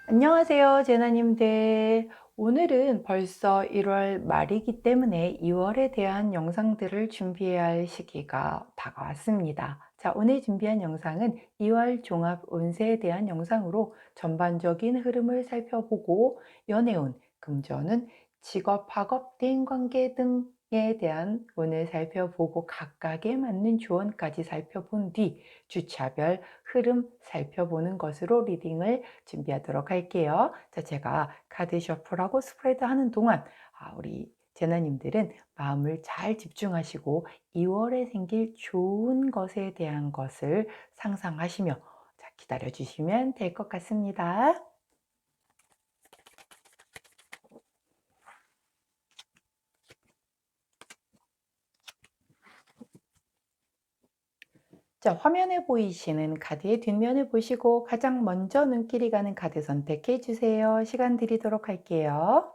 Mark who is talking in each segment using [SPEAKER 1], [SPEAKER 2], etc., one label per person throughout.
[SPEAKER 1] 안녕하세요, 제나님들. 오늘은 벌써 1월 말이기 때문에 2월에 대한 영상들을 준비해야 할 시기가 다가왔습니다. 자, 오늘 준비한 영상은 2월 종합 운세에 대한 영상으로 전반적인 흐름을 살펴보고 연애운, 금전운, 직업, 학업, 대인관계 등에 대한 운을 살펴보고 각각에 맞는 조언까지 살펴본 뒤 주차별 흐름 살펴보는 것으로 리딩을 준비하도록 할게요. 자, 제가 카드 셔플하고 스프레드 하는 동안 우리 제나님들은 마음을 잘 집중하시고 2월에 생길 좋은 것에 대한 것을 상상하시며 자, 기다려 주시면 될 것 같습니다. 자, 화면에 보이시는 카드의 뒷면을 보시고 가장 먼저 눈길이 가는 카드 선택해 주세요. 시간 드리도록 할게요.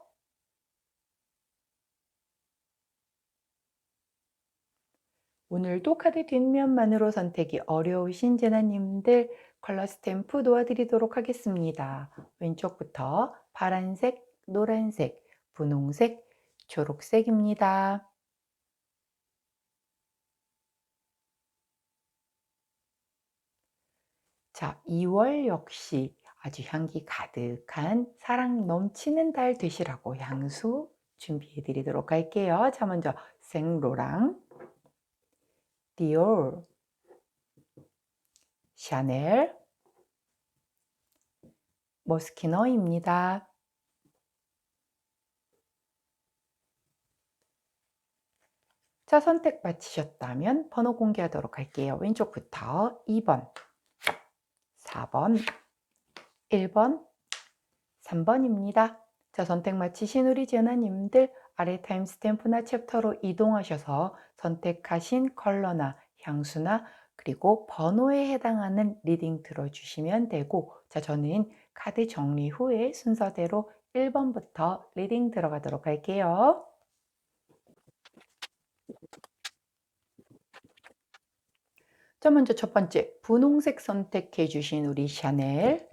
[SPEAKER 1] 오늘도 카드 뒷면만으로 선택이 어려우신 제나님들 컬러 스탬프 놓아드리도록 하겠습니다. 왼쪽부터 파란색, 노란색, 분홍색, 초록색입니다. 자, 2월 역시 아주 향기 가득한 사랑 넘치는 달 되시라고 향수 준비해 드리도록 할게요. 자, 먼저 생로랑, 디올, 샤넬, 머스키너입니다. 자, 선택 마치셨다면 번호 공개하도록 할게요. 왼쪽부터 2번, 4번, 1번, 3번입니다. 자, 선택 마치신 우리 제나님들 아래 타임스탬프나 챕터로 이동하셔서 선택하신 컬러나 향수나 그리고 번호에 해당하는 리딩 들어주시면 되고, 자, 저는 카드 정리 후에 순서대로 1번부터 리딩 들어가도록 할게요. 자, 먼저 첫 번째 분홍색 선택해 주신 우리 샤넬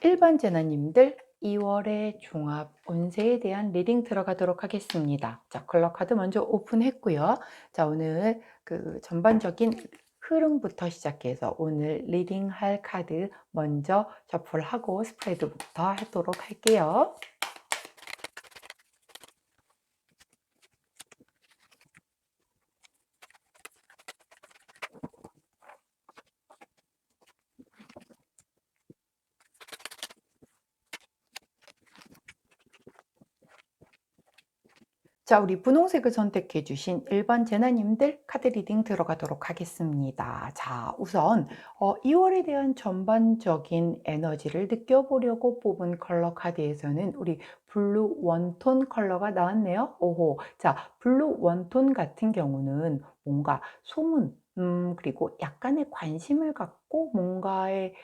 [SPEAKER 1] 일반 제나님들 2월의 종합 운세에 대한 리딩 들어가도록 하겠습니다. 자, 컬러 카드 먼저 오픈했고요. 자, 오늘 그 전반적인 흐름부터 시작해서 오늘 리딩할 카드 먼저 셔플하고 스프레드부터 하도록 할게요. 자, 우리 분홍색을 선택해 주신 1번 제나님들 카드 리딩 들어가도록 하겠습니다. 자, 우선 2월에 대한 전반적인 에너지를 느껴보려고 뽑은 컬러 카드에서는 우리 블루 원톤 컬러가 나왔네요. 오호. 자, 블루 원톤 같은 경우는 뭔가 소문, 그리고 약간의 관심을 갖고 뭔가에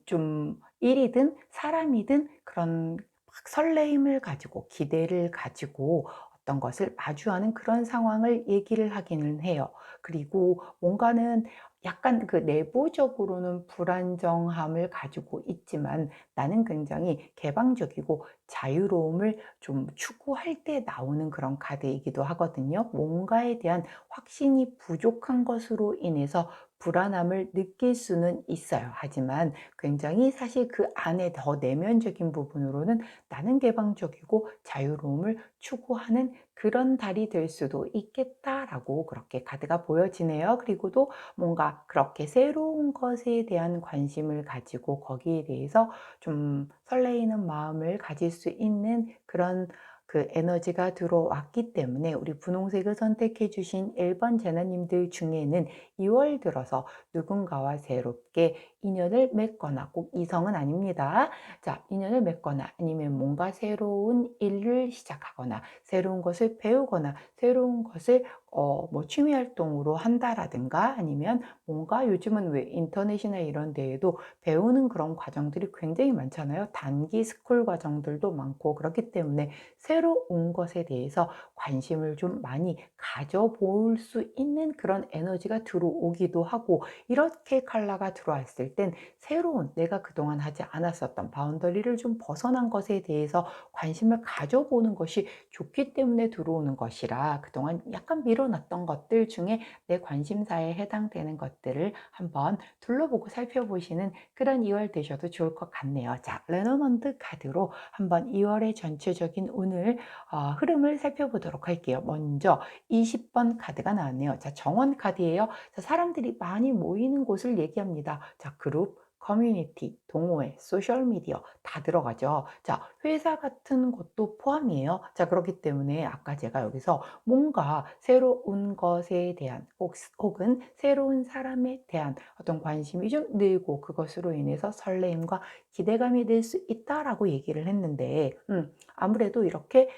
[SPEAKER 1] 좀 일이든 사람이든 그런 막 설레임을 가지고 기대를 가지고 어떤 것을 마주하는 그런 상황을 얘기를 하기는 해요. 그리고 뭔가는 약간 그 내부적으로는 불안정함을 가지고 있지만 나는 굉장히 개방적이고 자유로움을 좀 추구할 때 나오는 그런 카드이기도 하거든요. 뭔가에 대한 확신이 부족한 것으로 인해서 불안함을 느낄 수는 있어요. 하지만 굉장히 사실 그 안에 더 내면적인 부분으로는 나는 개방적이고 자유로움을 추구하는 그런 달이 될 수도 있겠다라고 그렇게 카드가 보여지네요. 그리고 또 뭔가 그렇게 새로운 것에 대한 관심을 가지고 거기에 대해서 좀 설레이는 마음을 가질 수 있는 그런 그 에너지가 들어왔기 때문에 우리 분홍색을 선택해 주신 1번 제나님들 중에는 2월 들어서 누군가와 새롭게 인연을 맺거나 꼭 이성은 아닙니다. 자, 인연을 맺거나 아니면 뭔가 새로운 일을 시작하거나 새로운 것을 배우거나 새로운 것을 뭐 취미 활동으로 한다라든가 아니면 뭔가 요즘은 왜 인터넷이나 이런 데에도 배우는 그런 과정들이 굉장히 많잖아요. 단기 스쿨 과정들도 많고 그렇기 때문에 새로운 것에 대해서 관심을 좀 많이 가져볼 수 있는 그런 에너지가 들어오기도 하고 이렇게 컬러가 들어왔을 땐 새로운 내가 그동안 하지 않았었던 바운더리를 좀 벗어난 것에 대해서 관심을 가져보는 것이 좋기 때문에 들어오는 것이라 그동안 약간 밀어놨던 것들 중에 내 관심사에 해당되는 것들을 한번 둘러보고 살펴보시는 그런 2월 되셔도 좋을 것 같네요. 자, 레너먼트 카드로 한번 2월의 전체적인 오늘 흐름을 살펴보도록 할게요. 먼저 20번 카드가 나왔네요. 자, 정원 카드예요. 자, 사람들이 많이 모이는 곳을 얘기합니다. 자, 그룹, 커뮤니티, 동호회, 소셜미디어 다 들어가죠. 자, 회사 같은 것도 포함이에요. 자, 그렇기 때문에 아까 제가 여기서 뭔가 새로운 것에 대한 혹은 새로운 사람에 대한 어떤 관심이 좀 늘고 그것으로 인해서 설레임과 기대감이 늘 수 있다라고 얘기를 했는데 아무래도 이렇게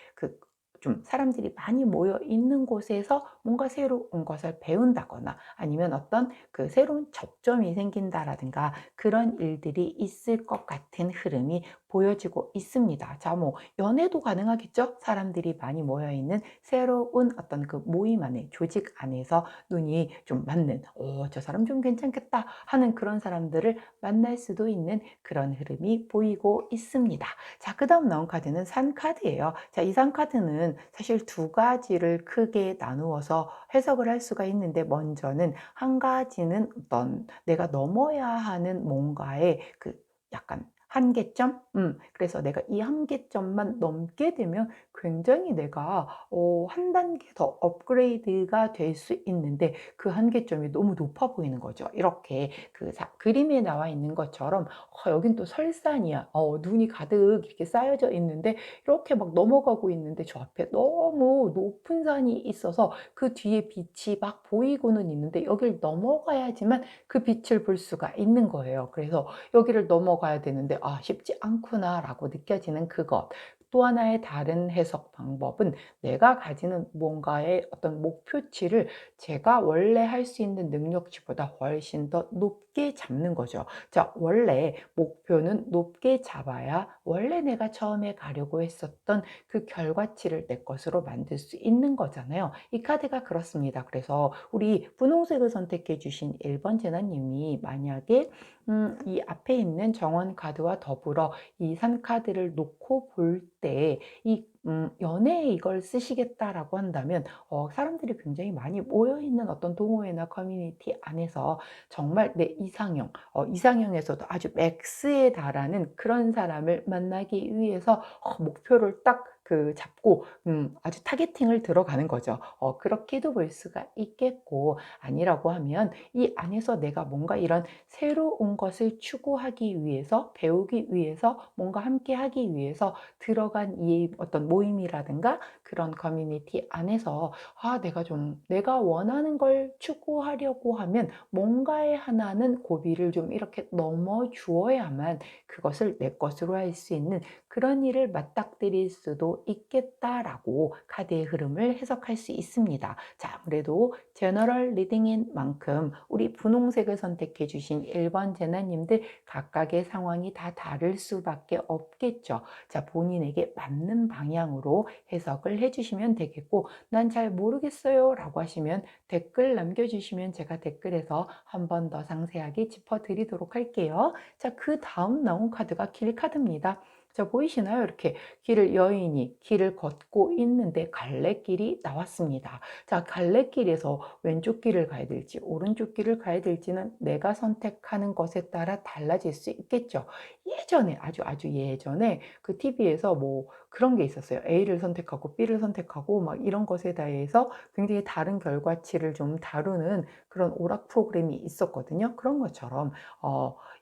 [SPEAKER 1] 좀 사람들이 많이 모여 있는 곳에서 뭔가 새로운 것을 배운다거나 아니면 어떤 새로운 접점이 생긴다라든가 그런 일들이 있을 것 같은 흐름이 보여지고 있습니다. 자, 뭐 연애도 가능하겠죠? 사람들이 많이 모여 있는 새로운 어떤 그 모임 안에 조직 안에서 눈이 좀 맞는 저 사람 좀 괜찮겠다 하는 그런 사람들을 만날 수도 있는 그런 흐름이 보이고 있습니다. 자, 그 다음 나온 카드는 산 카드예요. 자, 이 산 카드는 사실 두 가지를 크게 나누어서 해석을 할 수가 있는데 먼저는 한 가지는 어떤 내가 넘어야 하는 뭔가의 약간 한계점? 그래서 내가 이 한계점만 넘게 되면 굉장히 내가 한 단계 더 업그레이드가 될 수 있는데 그 한계점이 너무 높아 보이는 거죠. 이렇게 그림에 나와 있는 것처럼 여긴 또 설산이야. 눈이 가득 이렇게 쌓여져 있는데 이렇게 막 넘어가고 있는데 저 앞에 너무 높은 산이 있어서 그 뒤에 빛이 막 보이고는 있는데 여길 넘어가야지만 그 빛을 볼 수가 있는 거예요. 그래서 여기를 넘어가야 되는데 쉽지 않구나라고 느껴지는 그것. 또 하나의 다른 해석 방법은 내가 가지는 뭔가의 어떤 목표치를 제가 원래 할 수 있는 능력치보다 훨씬 더 높게 잡는 거죠. 자, 원래 목표는 높게 잡아야 원래 내가 처음에 가려고 했었던 그 결과치를 내 것으로 만들 수 있는 거잖아요. 이 카드가 그렇습니다. 그래서 우리 분홍색을 선택해 주신 1번 제나님이 만약에 이 앞에 있는 정원 카드와 더불어 이 산 카드를 놓고 볼 때 이 연애에 이걸 쓰시겠다라고 한다면 사람들이 굉장히 많이 모여 있는 어떤 동호회나 커뮤니티 안에서 정말 내 이상형, 이상형에서도 아주 맥스에 달하는 그런 사람을 만나기 위해서 목표를 딱 잡고 아주 타겟팅을 들어가는 거죠. 그렇게도 볼 수가 있겠고 아니라고 하면 이 안에서 내가 뭔가 이런 새로운 것을 추구하기 위해서 배우기 위해서 뭔가 함께 하기 위해서 들어간 이 어떤 모임이라든가 그런 커뮤니티 안에서 내가 원하는 걸 추구하려고 하면 뭔가의 하나는 고비를 좀 이렇게 넘어 주어야만 그것을 내 것으로 할 수 있는 그런 일을 맞닥뜨릴 수도 있겠다라고 카드의 흐름을 해석할 수 있습니다. 자, 아무래도 제너럴 리딩인 만큼 우리 분홍색을 선택해 주신 1번 제나님들 각각의 상황이 다 다를 수밖에 없겠죠. 자, 본인에게 맞는 방향으로 해석을 해주시면 되겠고 난 잘 모르겠어요 라고 하시면 댓글 남겨주시면 제가 댓글에서 한 번 더 상세하게 짚어드리도록 할게요. 자, 그 다음 나온 카드가 길 카드입니다. 자, 보이시나요? 이렇게 여인이 길을 걷고 있는데 갈래길이 나왔습니다. 자, 갈래길에서 왼쪽 길을 가야 될지 오른쪽 길을 가야 될지는 내가 선택하는 것에 따라 달라질 수 있겠죠. 예전에 아주 예전에 그 TV에서 뭐 그런 게 있었어요. A를 선택하고 B를 선택하고 막 이런 것에 대해서 굉장히 다른 결과치를 좀 다루는 그런 오락 프로그램이 있었거든요. 그런 것처럼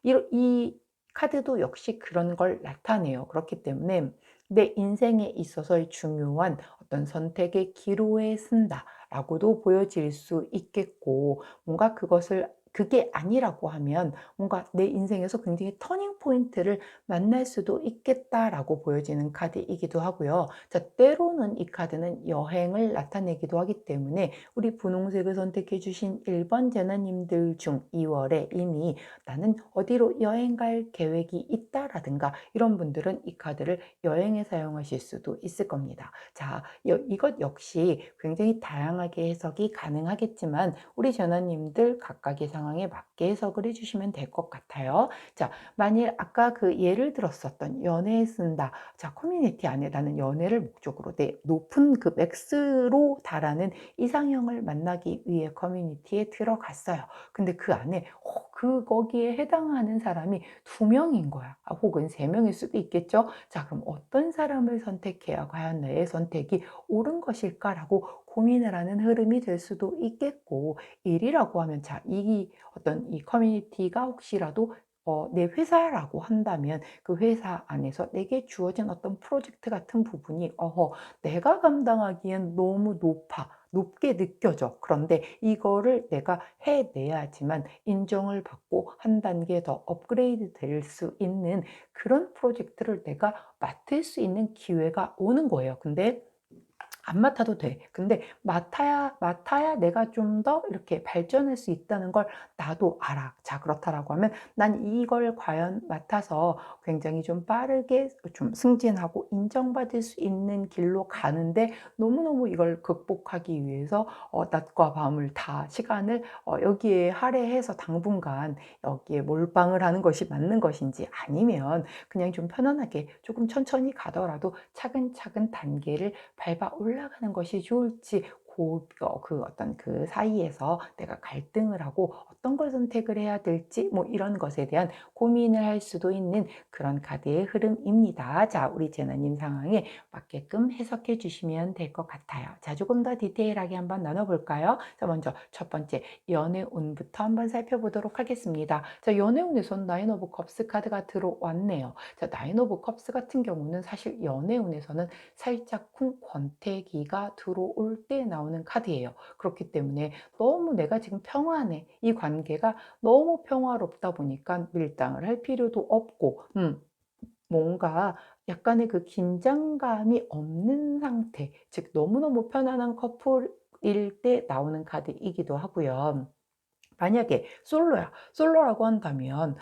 [SPEAKER 1] 이 카드도 역시 그런 걸 나타내요. 그렇기 때문에 내 인생에 있어서의 중요한 어떤 선택의 기로에 쓴다 라고도 보여질 수 있겠고 뭔가 그것을 그게 아니라고 하면 뭔가 내 인생에서 굉장히 터닝 포인트를 만날 수도 있겠다라고 보여지는 카드이기도 하고요. 자, 때로는 이 카드는 여행을 나타내기도 하기 때문에 우리 분홍색을 선택해 주신 1번 제나님들 중 2월에 이미 나는 어디로 여행 갈 계획이 있다라든가 이런 분들은 이 카드를 여행에 사용하실 수도 있을 겁니다. 자, 이것 역시 굉장히 다양하게 해석이 가능하겠지만 우리 전화님들 각각의 상황에 맞게 해석을 해주시면 될 것 같아요. 자, 만일 아까 그 예를 들었었던 연애에 쓴다. 자, 커뮤니티 안에 나는 연애를 목적으로 내 높은 그 맥스로 달하는 이상형을 만나기 위해 커뮤니티에 들어갔어요. 근데 그 안에 거기에 해당하는 사람이 2명인 거야. 혹은 3명일 수도 있겠죠. 자, 그럼 어떤 사람을 선택해야 과연 내 선택이 옳은 것일까라고 고민을 하는 흐름이 될 수도 있겠고, 일이라고 하면 자, 이 어떤 이 커뮤니티가 혹시라도 내 회사라고 한다면 그 회사 안에서 내게 주어진 어떤 프로젝트 같은 부분이 내가 감당하기엔 너무 높게 느껴져. 그런데 이거를 내가 해내야지만 인정을 받고 한 단계 더 업그레이드 될 수 있는 그런 프로젝트를 내가 맡을 수 있는 기회가 오는 거예요. 근데 안 맡아도 돼. 근데 맡아야 내가 좀 더 이렇게 발전할 수 있다는 걸 나도 알아. 자, 그렇다라고 하면 난 이걸 과연 맡아서 굉장히 좀 빠르게 좀 승진하고 인정받을 수 있는 길로 가는데 너무너무 이걸 극복하기 위해서 낮과 밤을 다 시간을 여기에 할애해서 당분간 여기에 몰빵을 하는 것이 맞는 것인지, 아니면 그냥 좀 편안하게 조금 천천히 가더라도 차근차근 단계를 밟아 올라가는 것이 좋을지, 그 어떤 그 사이에서 내가 갈등을 하고 어떤 걸 선택을 해야 될지 뭐 이런 것에 대한 고민을 할 수도 있는 그런 카드의 흐름입니다. 자, 우리 제나님 상황에 맞게끔 해석해 주시면 될 것 같아요. 자, 조금 더 디테일하게 한번 나눠볼까요? 자, 먼저 첫 번째 연애운부터 한번 살펴보도록 하겠습니다. 자, 연애운에선 나인 오브 컵스 카드가 들어왔네요. 자, 나인 오브 컵스 같은 경우는 사실 연애운에서는 살짝쿵 권태기가 들어올 때 나오는 카드예요. 그렇기 때문에 너무 내가 지금 평안해. 이 관계가 너무 평화롭다 보니까 밀당을 할 필요도 없고, 뭔가 약간의 그 긴장감이 없는 상태, 즉 너무너무 편안한 커플일 때 나오는 카드이기도 하고요. 만약에 솔로야. 솔로라고 한다면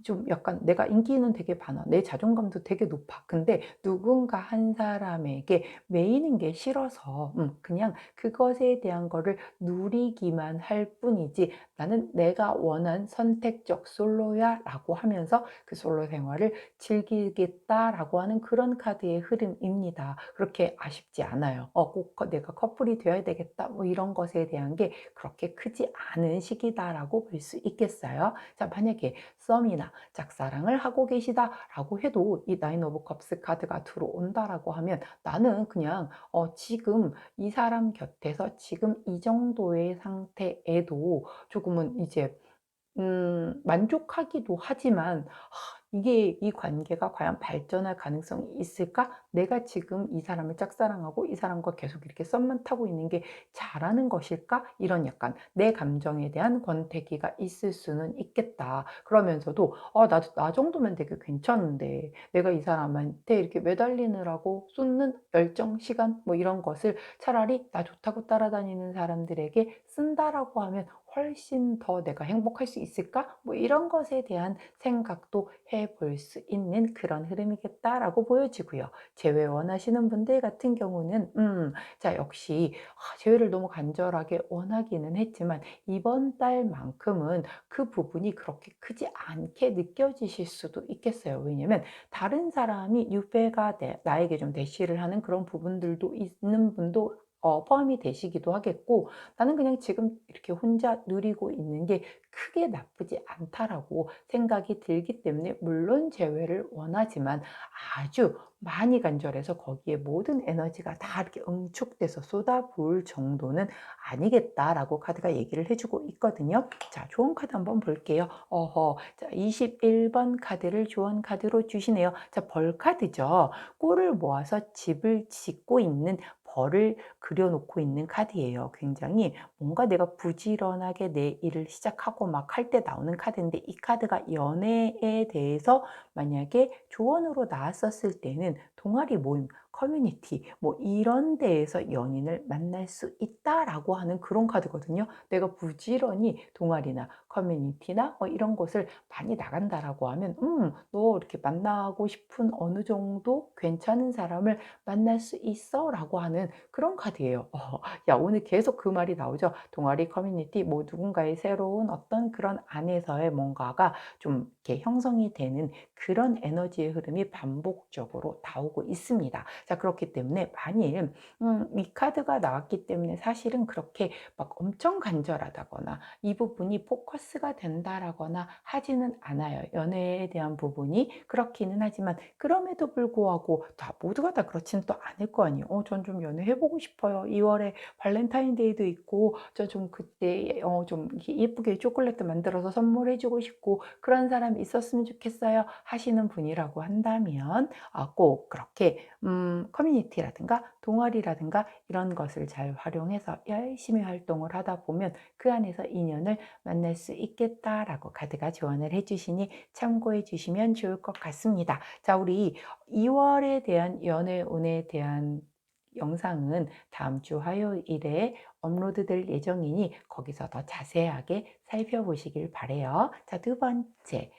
[SPEAKER 1] 좀 약간 내가 인기는 되게 많아. 내 자존감도 되게 높아. 근데 누군가 한 사람에게 매이는 게 싫어서 그냥 그것에 대한 거를 누리기만 할 뿐이지 나는 내가 원한 선택적 솔로야라고 하면서 그 솔로 생활을 즐기겠다라고 하는 그런 카드의 흐름입니다. 그렇게 아쉽지 않아요. 꼭 내가 커플이 되어야 되겠다 뭐 이런 것에 대한 게 그렇게 크지 않은 시기다라고 볼 수 있겠어요. 자, 만약에 썸이나 짝사랑을 하고 계시다라고 해도 이 나인 오브 컵스 카드가 들어온다라고 하면 나는 그냥 지금 이 사람 곁에서 지금 이 정도의 상태에도 조금은 이제 만족하기도 하지만 이게 이 관계가 과연 발전할 가능성이 있을까? 내가 지금 이 사람을 짝사랑하고 이 사람과 계속 이렇게 썸만 타고 있는 게 잘하는 것일까? 이런 약간 내 감정에 대한 권태기가 있을 수는 있겠다. 그러면서도 나 정도면 되게 괜찮은데 내가 이 사람한테 이렇게 매달리느라고 쏟는 열정, 시간 뭐 이런 것을 차라리 나 좋다고 따라다니는 사람들에게 쓴다라고 하면 훨씬 더 내가 행복할 수 있을까? 뭐 이런 것에 대한 생각도 해볼 수 있는 그런 흐름이겠다라고 보여지고요. 재회 원하시는 분들 같은 경우는 자, 역시 재회를 너무 간절하게 원하기는 했지만 이번 달만큼은 그 부분이 그렇게 크지 않게 느껴지실 수도 있겠어요. 왜냐면 다른 사람이 뉴페가 나에게 좀 대시를 하는 그런 부분들도 있는 분도 포함이 되시기도 하겠고, 나는 그냥 지금 이렇게 혼자 누리고 있는 게 크게 나쁘지 않다라고 생각이 들기 때문에 물론 재회를 원하지만 아주 많이 간절해서 거기에 모든 에너지가 다 이렇게 응축돼서 쏟아부을 정도는 아니겠다라고 카드가 얘기를 해주고 있거든요. 자, 좋은 카드 한번 볼게요. 자, 21번 카드를 좋은 카드로 주시네요. 자, 벌 카드죠. 꿀을 모아서 집을 짓고 있는 벌을 그려놓고 있는 카드예요. 굉장히 뭔가 내가 부지런하게 내 일을 시작하고 막 할 때 나오는 카드인데, 이 카드가 연애에 대해서 만약에 조언으로 나왔었을 때는 동아리 모임, 커뮤니티 뭐 이런 데에서 연인을 만날 수 있다라고 하는 그런 카드거든요. 내가 부지런히 동아리나 커뮤니티나 뭐 이런 곳을 많이 나간다라고 하면 너 이렇게 만나고 싶은 어느 정도 괜찮은 사람을 만날 수 있어라고 하는 그런 카드예요. 야, 오늘 계속 그 말이 나오죠. 동아리, 커뮤니티 뭐 누군가의 새로운 어떤 그런 안에서의 뭔가가 좀 이렇게 형성이 되는 그런 에너지의 흐름이 반복적으로 나오고 있습니다. 자, 그렇기 때문에 만일 이 카드가 나왔기 때문에 사실은 그렇게 막 엄청 간절하다거나 이 부분이 포커스가 된다라거나 하지는 않아요. 연애에 대한 부분이 그렇기는 하지만, 그럼에도 불구하고 다 모두가 다 그렇지는 또 않을 거 아니에요. 전 좀 연애해보고 싶어요. 2월에 발렌타인데이도 있고 저 좀 그때 좀 예쁘게 초콜릿도 만들어서 선물해주고 싶고 그런 사람이 있었으면 좋겠어요 하시는 분이라고 한다면, 꼭 그렇게 커뮤니티라든가 동아리라든가 이런 것을 잘 활용해서 열심히 활동을 하다 보면 그 안에서 인연을 만날 수 있겠다라고 카드가 조언을 해주시니 참고해 주시면 좋을 것 같습니다. 자, 우리 2월에 대한 연애운에 대한 영상은 다음 주 화요일에 업로드될 예정이니 거기서 더 자세하게 살펴보시길 바래요. 자, 두 번째.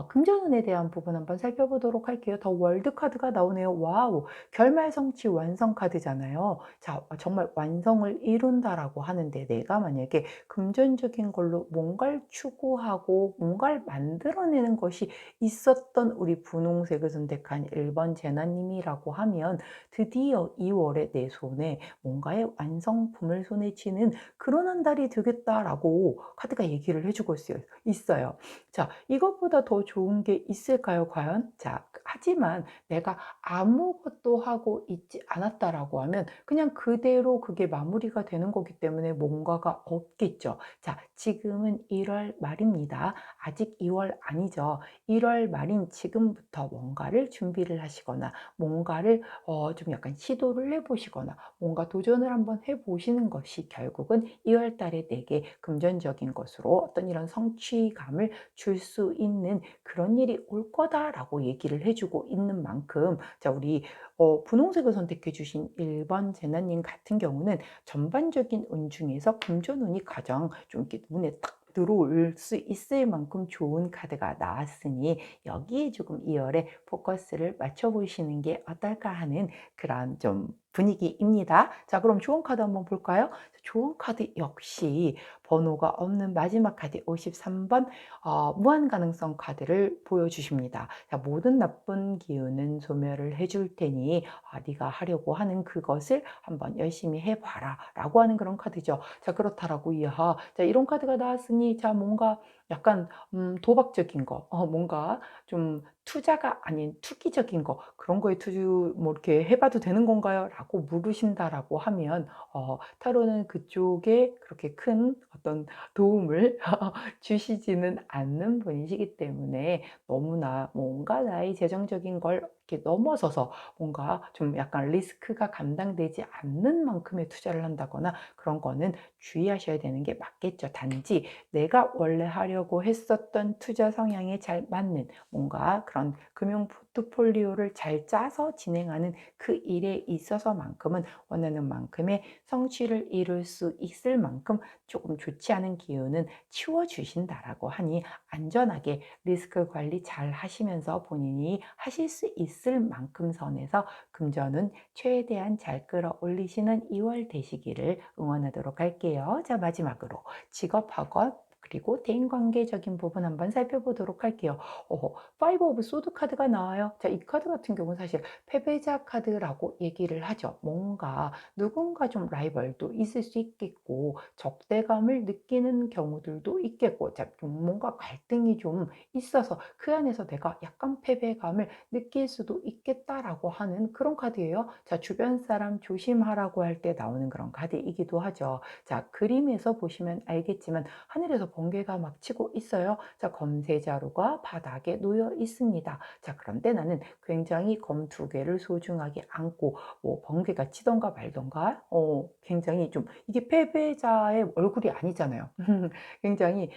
[SPEAKER 1] 금전운에 대한 부분 한번 살펴보도록 할게요. 더 월드 카드가 나오네요. 와우, 결말성취 완성 카드잖아요. 자, 정말 완성을 이룬다라고 하는데, 내가 만약에 금전적인 걸로 뭔가를 추구하고 뭔가를 만들어내는 것이 있었던 우리 분홍색을 선택한 1번 제나님이라고 하면, 드디어 2월에 내 손에 뭔가의 완성품을 손에 쥐는 그런 한 달이 되겠다라고 카드가 얘기를 해주고 있어요. 자, 이것보다 더 좋은 게 있을까요, 과연? 자, 하지만 내가 아무것도 하고 있지 않았다라고 하면 그냥 그대로 그게 마무리가 되는 거기 때문에 뭔가가 없겠죠. 자, 지금은 1월 말입니다. 아직 2월 아니죠. 1월 말인 지금부터 뭔가를 준비를 하시거나 뭔가를 좀 약간 시도를 해보시거나 뭔가 도전을 한번 해보시는 것이 결국은 2월 달에 내게 금전적인 것으로 어떤 이런 성취감을 줄 수 있는 그런 일이 올 거다라고 얘기를 해주고 있는 만큼, 자, 우리 분홍색을 선택해 주신 1번 제나님 같은 경우는 전반적인 운 중에서 금전운이 가장 좀 이렇게 눈에 딱 들어올 수 있을 만큼 좋은 카드가 나왔으니 여기에 조금 2월에 포커스를 맞춰 보시는 게 어떨까 하는 그런 좀 분위기입니다. 자, 그럼 좋은 카드 한번 볼까요? 좋은 카드 역시 번호가 없는 마지막 카드 53번 무한 가능성 카드를 보여주십니다. 자, 모든 나쁜 기운은 소멸을 해줄 테니 네가 하려고 하는 그것을 한번 열심히 해봐라 라고 하는 그런 카드죠. 자, 그렇다라고 이하. 자, 이런 카드가 나왔으니 자, 뭔가 약간 도박적인 거, 뭔가 좀 투자가 아닌 투기적인 거, 그런 거에 투주 뭐 이렇게 해봐도 되는 건가요? 라고 물으신다라고 하면 타로는 그쪽에 그렇게 큰 어떤 도움을 주시지는 않는 분이시기 때문에 너무나 뭔가 나의 재정적인 걸 이렇게 넘어서서 뭔가 좀 약간 리스크가 감당되지 않는 만큼의 투자를 한다거나 그런 거는 주의하셔야 되는 게 맞겠죠. 단지 내가 원래 하려고 했었던 투자 성향에 잘 맞는 뭔가 그런 금융 포트폴리오를 잘 짜서 진행하는 그 일에 있어서만큼은 원하는 만큼의 성취를 이룰 수 있을 만큼 조금 좋지 않은 기운은 치워주신다라고 하니 안전하게 리스크 관리 잘 하시면서 본인이 하실 수 있을 만큼 선에서 금전은 최대한 잘 끌어올리시는 2월 되시기를 응원하도록 할게요. 자, 마지막으로 직업학원 그리고 대인관계적인 부분 한번 살펴보도록 할게요. 파이브 오브 소드 카드가 나와요. 자, 이 카드 같은 경우는 사실 패배자 카드라고 얘기를 하죠. 뭔가 누군가 좀 라이벌도 있을 수 있겠고 적대감을 느끼는 경우들도 있겠고, 자, 좀 뭔가 갈등이 좀 있어서 그 안에서 내가 약간 패배감을 느낄 수도 있겠다라고 하는 그런 카드예요. 자, 주변 사람 조심하라고 할 때 나오는 그런 카드이기도 하죠. 자, 그림에서 보시면 알겠지만 하늘에서 번개가 막 치고 있어요. 자, 검새 자루가 바닥에 놓여 있습니다. 자, 그런데 나는 굉장히 검 두 개를 소중하게 안고 뭐 번개가 치던가 말던가 굉장히 좀 이게 패배자의 얼굴이 아니잖아요. 굉장히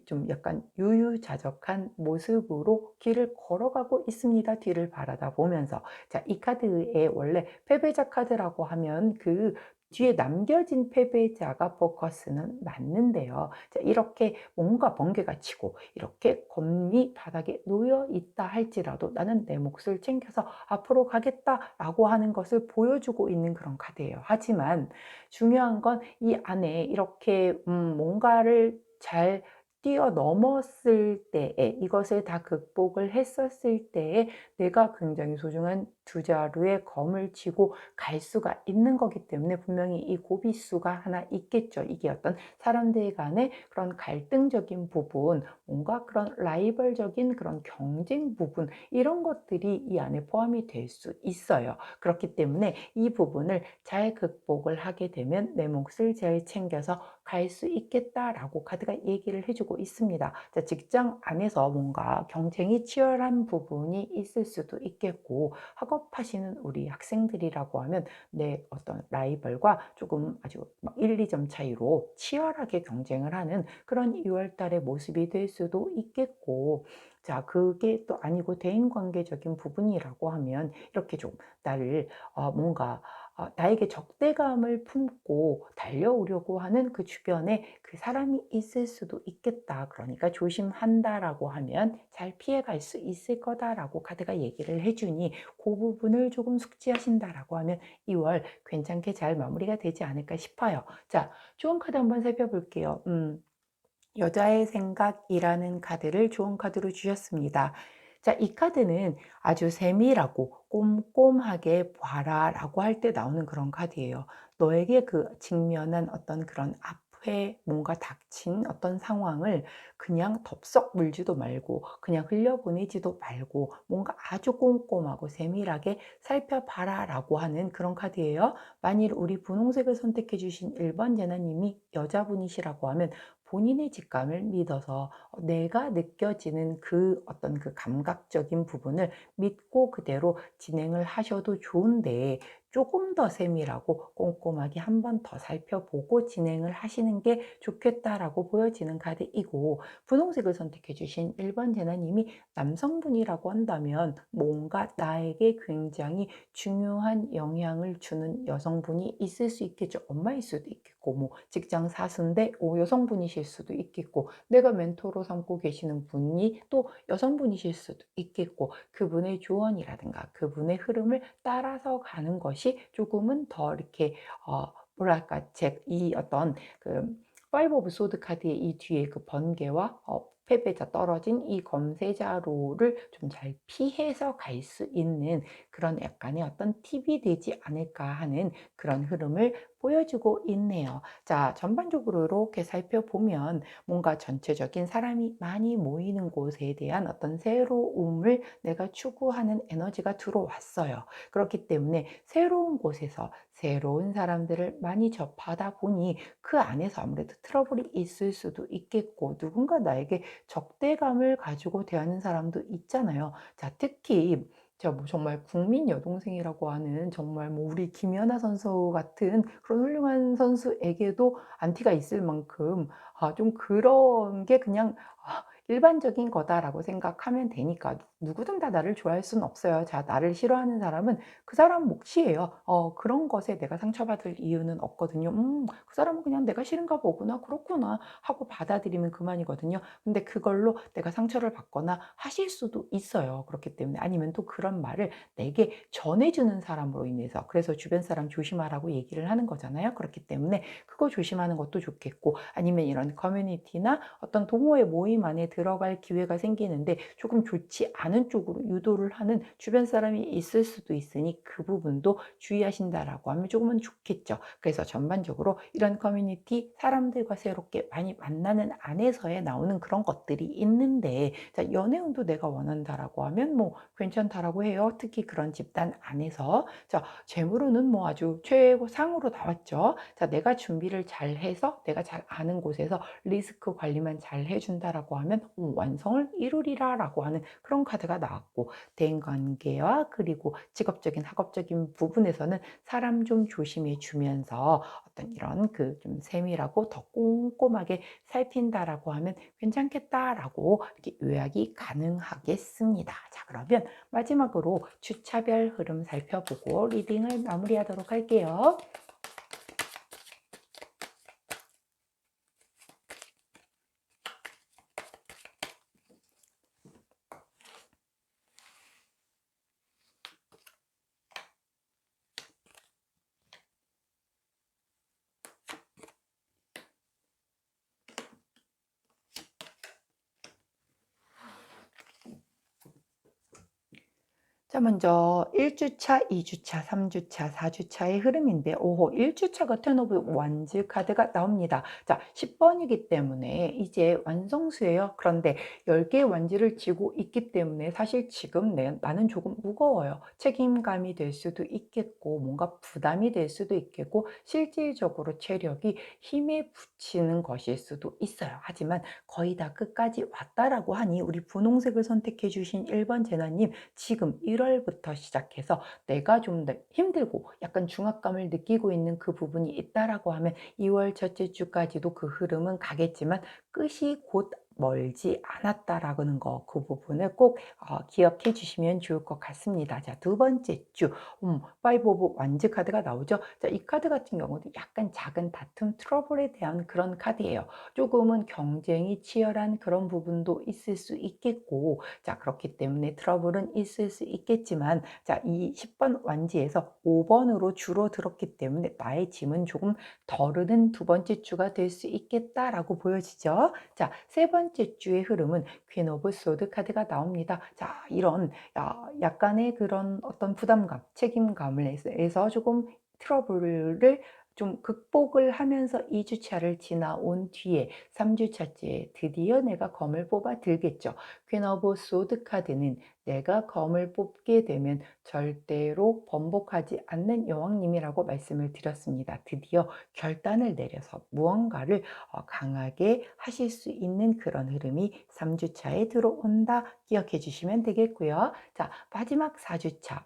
[SPEAKER 1] 좀 약간 유유자적한 모습으로 길을 걸어가고 있습니다. 뒤를 바라다 보면서. 자, 이 카드에 원래 패배자 카드라고 하면 그 뒤에 남겨진 패배자가 포커스는 맞는데요. 자, 이렇게 뭔가 번개가 치고 이렇게 검이 바닥에 놓여 있다 할지라도 나는 내 몫을 챙겨서 앞으로 가겠다라고 하는 것을 보여주고 있는 그런 카드예요. 하지만 중요한 건 이 안에 이렇게 뭔가를 잘 뛰어넘었을 때에 이것을 다 극복을 했었을 때에 내가 굉장히 소중한 두 자루의 검을 쥐고 갈 수가 있는 거기 때문에 분명히 이 고비수가 하나 있겠죠. 이게 어떤 사람들 간의 그런 갈등적인 부분, 뭔가 그런 라이벌적인 그런 경쟁 부분, 이런 것들이 이 안에 포함이 될 수 있어요. 그렇기 때문에 이 부분을 잘 극복을 하게 되면 내 몫을 잘 챙겨서 갈 수 있겠다라고 카드가 얘기를 해주고 있습니다. 자, 직장 안에서 뭔가 경쟁이 치열한 부분이 있을 수도 있겠고, 학업하시는 우리 학생들이라고 하면 내 어떤 라이벌과 조금 아주 1, 2점 차이로 치열하게 경쟁을 하는 그런 2월 달의 모습이 될 수도 있겠고, 자, 그게 또 아니고 대인관계적인 부분이라고 하면 이렇게 좀 나를 뭔가 나에게 적대감을 품고 달려오려고 하는 그 주변에 그 사람이 있을 수도 있겠다. 그러니까 조심한다라고 하면 잘 피해갈 수 있을 거다라고 카드가 얘기를 해주니 그 부분을 조금 숙지하신다라고 하면 2월 괜찮게 잘 마무리가 되지 않을까 싶어요. 자, 좋은 카드 한번 살펴볼게요. 여자의 생각이라는 카드를 좋은 카드로 주셨습니다. 자, 이 카드는 아주 세밀하고 꼼꼼하게 봐라 라고 할 때 나오는 그런 카드예요. 너에게 그 직면한 어떤 그런 앞에 뭔가 닥친 어떤 상황을 그냥 덥석 물지도 말고 그냥 흘려보내지도 말고 뭔가 아주 꼼꼼하고 세밀하게 살펴봐라 라고 하는 그런 카드예요. 만일 우리 분홍색을 선택해 주신 1번 제나님이 여자분이시라고 하면 본인의 직감을 믿어서 내가 느껴지는 그 어떤 그 감각적인 부분을 믿고 그대로 진행을 하셔도 좋은데 조금 더 세밀하고 꼼꼼하게 한 번 더 살펴보고 진행을 하시는 게 좋겠다라고 보여지는 카드이고, 분홍색을 선택해 주신 1번 제나님이 남성분이라고 한다면 뭔가 나에게 굉장히 중요한 영향을 주는 여성분이 있을 수 있겠죠. 엄마일 수도 있겠고 뭐 직장 사수인데 여성분이실 수도 있겠고, 내가 멘토로 삼고 계시는 분이 또 여성분이실 수도 있겠고, 그분의 조언이라든가 그분의 흐름을 따라서 가는 것이 조금은 더 이렇게 뭐랄까 이 어떤 그 파이브 오브 소드 카드의 이 뒤에 그 번개와 패배자 떨어진 이 검세자로를 좀 잘 피해서 갈 수 있는 그런 약간의 어떤 팁이 되지 않을까 하는 그런 흐름을 보여주고 있네요. 자, 전반적으로 이렇게 살펴보면 뭔가 전체적인 사람이 많이 모이는 곳에 대한 어떤 새로움을 내가 추구하는 에너지가 들어왔어요. 그렇기 때문에 새로운 곳에서 새로운 사람들을 많이 접하다 보니 그 안에서 아무래도 트러블이 있을 수도 있겠고, 누군가 나에게 적대감을 가지고 대하는 사람도 있잖아요. 자, 특히 뭐 정말 국민 여동생이라고 하는 정말 뭐 우리 김연아 선수 같은 그런 훌륭한 선수에게도 안티가 있을 만큼 좀 그런 게 그냥 일반적인 거다라고 생각하면 되니까 누구든 다 나를 좋아할 수는 없어요. 자, 나를 싫어하는 사람은 그 사람 몫이에요. 그런 것에 내가 상처받을 이유는 없거든요. 그 사람은 그냥 내가 싫은가 보구나, 그렇구나 하고 받아들이면 그만이거든요. 근데 그걸로 내가 상처를 받거나 하실 수도 있어요. 그렇기 때문에 아니면 또 그런 말을 내게 전해주는 사람으로 인해서, 그래서 주변 사람 조심하라고 얘기를 하는 거잖아요. 그렇기 때문에 그거 조심하는 것도 좋겠고, 아니면 이런 커뮤니티나 어떤 동호회 모임 안에 들어갈 기회가 생기는데 조금 좋지 않은 쪽으로 유도를 하는 주변 사람이 있을 수도 있으니 그 부분도 주의하신다라고 하면 조금은 좋겠죠. 그래서 전반적으로 이런 커뮤니티 사람들과 새롭게 많이 만나는 안에서의 나오는 그런 것들이 있는데, 자, 연애운도 내가 원한다라고 하면 뭐 괜찮다라고 해요. 특히 그런 집단 안에서. 자, 재물운은 뭐 아주 최고상으로 나왔죠. 자, 내가 준비를 잘 해서 내가 잘 아는 곳에서 리스크 관리만 잘 해준다라고 하면 완성을 이루리라라고 하는 그런 카드가 나왔고, 대인관계와 그리고 직업적인 학업적인 부분에서는 사람 좀 조심해 주면서 어떤 이런 그 좀 세밀하고 더 꼼꼼하게 살핀다라고 하면 괜찮겠다라고 이렇게 요약이 가능하겠습니다. 자, 그러면 마지막으로 주차별 흐름 살펴보고 리딩을 마무리하도록 할게요. 자, 먼저 1주차, 2주차, 3주차, 4주차의 흐름인데, 오호, 1주차가 텐 오브 완즈 카드가 나옵니다. 자, 10번이기 때문에 이제 완성수예요. 그런데 10개의 완즈를 쥐고 있기 때문에 사실 지금 나는 조금 무거워요. 책임감이 될 수도 있겠고, 뭔가 부담이 될 수도 있겠고, 실질적으로 체력이 힘에 붙이는 것일 수도 있어요. 하지만 거의 다 끝까지 왔다라고 하니 우리 분홍색을 선택해 주신 1번 제나님, 지금 1월부터 시작해서 내가 좀 더 힘들고 약간 중압감을 느끼고 있는 그 부분이 있다라고 하면 2월 첫째 주까지도 그 흐름은 가겠지만 끝이 곧 멀지 않았다라는 거, 그 부분을 꼭 기억해 주시면 좋을 것 같습니다. 자, 두 번째 주, 파이브 오브 완즈 카드가 나오죠. 자, 이 카드 같은 경우도 약간 작은 다툼, 트러블에 대한 그런 카드예요. 조금은 경쟁이 치열한 그런 부분도 있을 수 있겠고, 자, 그렇기 때문에 트러블은 있을 수 있겠지만, 자, 이 10번 완지에서 5번으로 줄어들었기 때문에 나의 짐은 조금 덜은 두 번째 주가 될 수 있겠다라고 보여지죠. 자, 세 번째 주의 흐름은 퀸 오브 소드 카드가 나옵니다. 자, 이런 약간의 그런 어떤 부담감, 책임감을 해서 조금 트러블을 좀 극복을 하면서 2주차를 지나온 뒤에 3주차째 드디어 내가 검을 뽑아 들겠죠. 퀸 오브 소드 카드는 내가 검을 뽑게 되면 절대로 번복하지 않는 여왕님이라고 말씀을 드렸습니다. 드디어 결단을 내려서 무언가를 강하게 하실 수 있는 그런 흐름이 3주차에 들어온다. 기억해 주시면 되겠고요. 자, 마지막 4주차.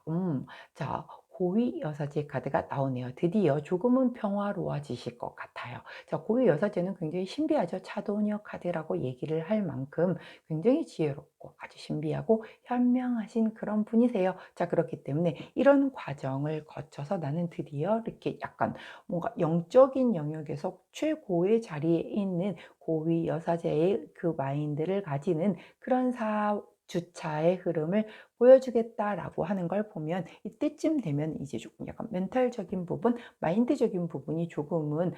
[SPEAKER 1] 자, 고위 여사제 카드가 나오네요. 드디어 조금은 평화로워지실 것 같아요. 자, 고위 여사제는 굉장히 신비하죠. 차도녀 카드라고 얘기를 할 만큼 굉장히 지혜롭고 아주 신비하고 현명하신 그런 분이세요. 자, 그렇기 때문에 이런 과정을 거쳐서 나는 드디어 이렇게 약간 뭔가 영적인 영역에서 최고의 자리에 있는 고위 여사제의 그 마인드를 가지는 그런 주차의 흐름을 보여주겠다라고 하는 걸 보면 이때쯤 되면 이제 조금 약간 멘탈적인 부분, 마인드적인 부분이 조금은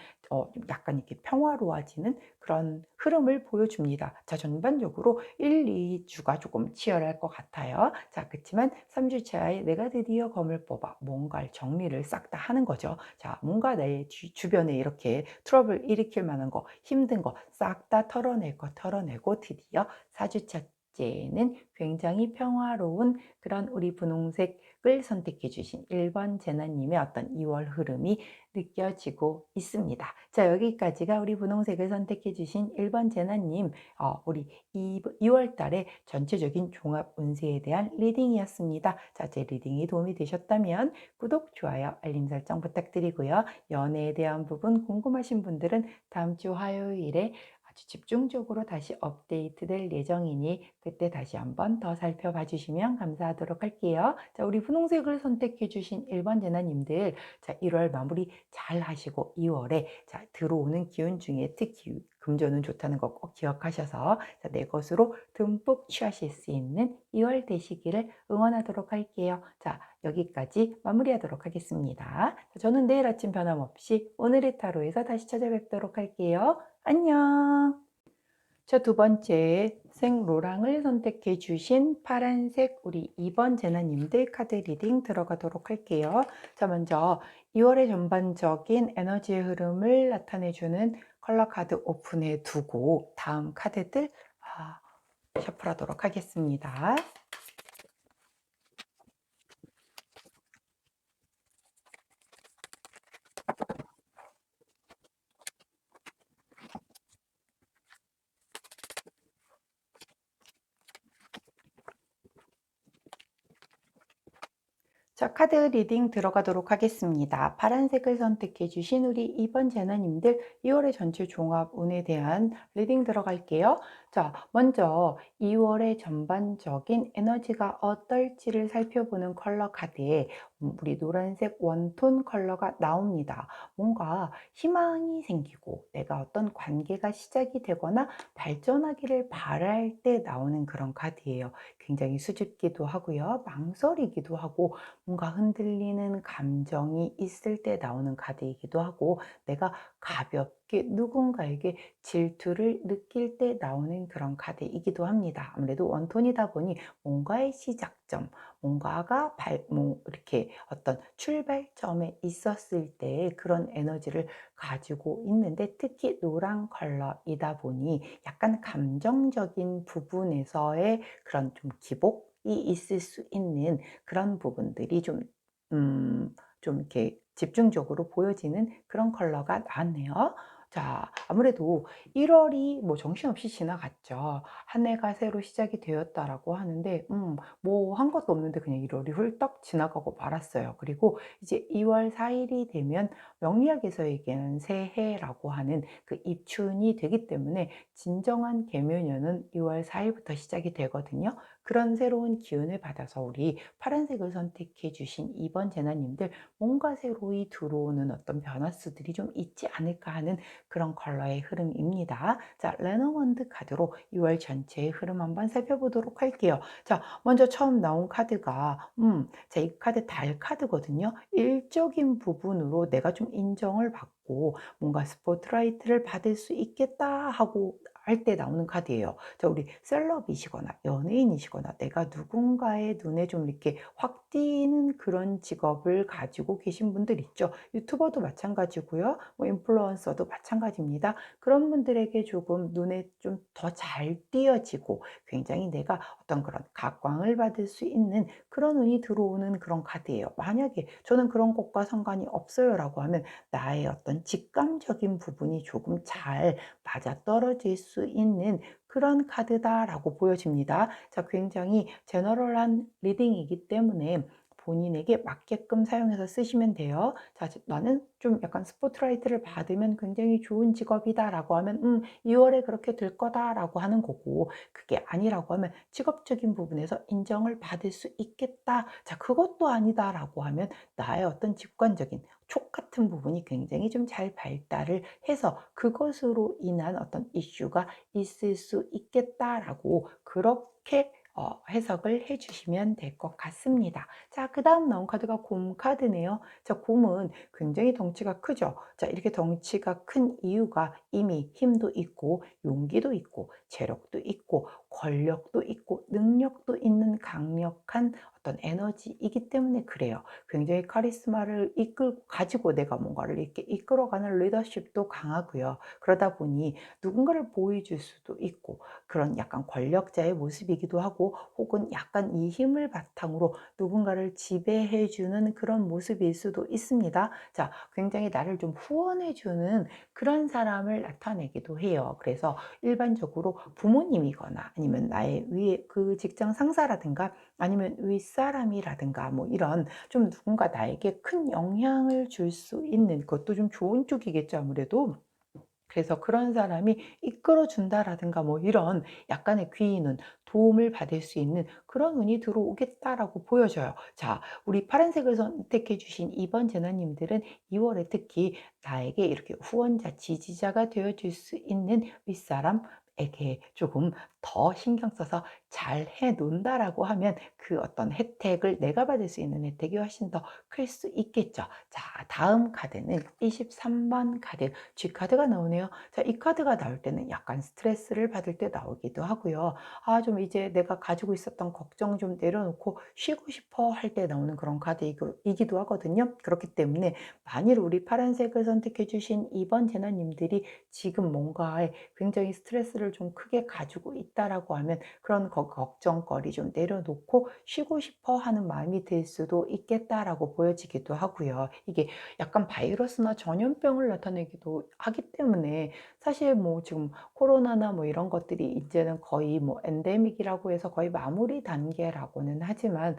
[SPEAKER 1] 약간 이렇게 평화로워지는 그런 흐름을 보여줍니다. 자, 전반적으로 1, 2주가 조금 치열할 것 같아요. 자, 그렇지만 3주차에 내가 드디어 검을 뽑아 뭔가를 정리를 싹 다 하는 거죠. 자, 뭔가 내 주변에 이렇게 트러블 일으킬 만한 거, 힘든 거 싹 다 털어내고 드디어 4주차 는 굉장히 평화로운 그런 우리 분홍색을 선택해 주신 1번 제나님의 어떤 2월 흐름이 느껴지고 있습니다. 자, 여기까지가 우리 분홍색을 선택해 주신 1번 제나님, 우리 2월 달에 전체적인 종합 운세에 대한 리딩이었습니다. 자, 제 리딩이 도움이 되셨다면 구독, 좋아요, 알림 설정 부탁드리고요. 연애에 대한 부분 궁금하신 분들은 다음 주 화요일에 아주 집중적으로 다시 업데이트될 예정이니 그때 다시 한번 더 살펴봐 주시면 감사하도록 할게요. 자, 우리 분홍색을 선택해 주신 1번 제나님들, 자, 1월 마무리 잘 하시고 2월에 자, 들어오는 기운 중에 특히 금전운 좋다는 거 꼭 기억하셔서 자, 내 것으로 듬뿍 취하실 수 있는 2월 되시기를 응원하도록 할게요. 자, 여기까지 마무리하도록 하겠습니다. 자, 저는 내일 아침 변함없이 오늘의 타로에서 다시 찾아뵙도록 할게요. 안녕. 자, 두 번째 생로랑을 선택해 주신 파란색 우리 2번 제나님들 카드 리딩 들어가도록 할게요. 자, 먼저 2월의 전반적인 에너지의 흐름을 나타내 주는 컬러 카드 오픈해 두고 다음 카드들 셔플하도록 하겠습니다. 자, 카드 리딩 들어가도록 하겠습니다. 파란색을 선택해 주신 우리 2번 제나님들 2월의 전체 종합 운에 대한 리딩 들어갈게요. 자, 먼저 2월의 전반적인 에너지가 어떨지를 살펴보는 컬러 카드에 우리 노란색 원톤 컬러가 나옵니다. 뭔가 희망이 생기고 내가 어떤 관계가 시작이 되거나 발전하기를 바랄 때 나오는 그런 카드예요. 굉장히 수줍기도 하고요. 망설이기도 하고 뭔가 흔들리는 감정이 있을 때 나오는 카드이기도 하고 내가 가볍게 누군가에게 질투를 느낄 때 나오는 그런 카드이기도 합니다. 아무래도 원톤이다 보니 뭔가의 시작점, 뭔가가 이렇게 어떤 출발점에 있었을 때 그런 에너지를 가지고 있는데 특히 노란 컬러이다 보니 약간 감정적인 부분에서의 그런 좀 기복이 있을 수 있는 그런 부분들이 좀 이렇게 집중적으로 보여지는 그런 컬러가 나왔네요. 자, 아무래도 1월이 뭐 정신없이 지나갔죠. 한 해가 새로 시작이 되었다라고 하는데, 뭐 한 것도 없는데 그냥 1월이 훌떡 지나가고 말았어요. 그리고 이제 2월 4일이 되면 명리학에서 얘기하는 새해라고 하는 그 입춘이 되기 때문에 진정한 계묘년은 2월 4일부터 시작이 되거든요. 그런 새로운 기운을 받아서 우리 파란색을 선택해 주신 2번 제나님들 뭔가 새로이 들어오는 어떤 변화수들이 좀 있지 않을까 하는 그런 컬러의 흐름입니다. 자, 레너먼드 카드로 2월 전체의 흐름 한번 살펴보도록 할게요. 자, 먼저 처음 나온 카드가 자, 이 카드 달 카드거든요. 일적인 부분으로 내가 좀 인정을 받고 뭔가 스포트라이트를 받을 수 있겠다 하고 할 때 나오는 카드예요. 자, 우리 셀럽이시거나 연예인이시거나 내가 누군가의 눈에 좀 이렇게 확 띄는 그런 직업을 가지고 계신 분들 있죠. 유튜버도 마찬가지고요. 뭐 인플루언서도 마찬가지입니다. 그런 분들에게 조금 눈에 좀 더 잘 띄어지고 굉장히 내가 어떤 그런 각광을 받을 수 있는 그런 운이 들어오는 그런 카드예요. 만약에 저는 그런 것과 상관이 없어요라고 하면 나의 어떤 직감적인 부분이 조금 잘 맞아떨어질 수 있는 그런 카드다라고 보여집니다. 자, 굉장히 제너럴한 리딩이기 때문에 본인에게 맞게끔 사용해서 쓰시면 돼요. 자, 나는 좀 약간 스포트라이트를 받으면 굉장히 좋은 직업이다라고 하면 2월에 그렇게 될 거다라고 하는 거고 그게 아니라고 하면 직업적인 부분에서 인정을 받을 수 있겠다. 자, 그것도 아니다라고 하면 나의 어떤 직관적인 촉 같은 부분이 굉장히 좀 잘 발달을 해서 그것으로 인한 어떤 이슈가 있을 수 있겠다라고 그렇게 해석을 해 주시면 될 것 같습니다. 자, 그다음 나온 카드가 곰 카드네요. 자, 곰은 굉장히 덩치가 크죠. 자, 이렇게 덩치가 큰 이유가 이미 힘도 있고 용기도 있고 재력도 있고 권력도 있고 능력도 있는 강력한 어떤 에너지이기 때문에 그래요. 굉장히 카리스마를 가지고 내가 뭔가를 이렇게 이끌어가는 리더십도 강하고요. 그러다 보니 누군가를 보여줄 수도 있고 그런 약간 권력자의 모습이기도 하고 혹은 약간 이 힘을 바탕으로 누군가를 지배해 주는 그런 모습일 수도 있습니다. 자, 굉장히 나를 좀 후원해 주는 그런 사람을 나타내기도 해요. 그래서 일반적으로 부모님이거나 아니면 나의 위에 그 직장 상사라든가 아니면 윗사람이라든가 뭐 이런 좀 누군가 나에게 큰 영향을 줄 수 있는 그것도 좀 좋은 쪽이겠죠, 아무래도. 그래서 그런 사람이 이끌어 준다라든가 뭐 이런 약간의 귀인운, 도움을 받을 수 있는 그런 운이 들어오겠다라고 보여져요. 자, 우리 파란색을 선택해 주신 2번 제너님들은 2월에 특히 나에게 이렇게 후원자, 지지자가 되어 줄 수 있는 윗사람, 에게 조금 더 신경 써서 잘 해 놓는다라고 하면 그 어떤 혜택을 내가 받을 수 있는 혜택이 훨씬 더 클 수 있겠죠. 자, 다음 카드는 23번 카드 G카드가 나오네요. 자, 이 카드가 나올 때는 약간 스트레스를 받을 때 나오기도 하고요. 아, 좀 이제 내가 가지고 있었던 걱정 좀 내려놓고 쉬고 싶어 할 때 나오는 그런 카드이기도 하거든요. 그렇기 때문에 만일 우리 파란색을 선택해 주신 2번 제나님들이 지금 뭔가에 굉장히 스트레스를 좀 크게 가지고 있다라고 하면 그런 걱정거리 좀 내려놓고 쉬고 싶어 하는 마음이 들 수도 있겠다라고 보여지기도 하고요. 이게 약간 바이러스나 전염병을 나타내기도 하기 때문에 사실 뭐 지금 코로나나 뭐 이런 것들이 이제는 거의 뭐 엔데믹이라고 해서 거의 마무리 단계라고는 하지만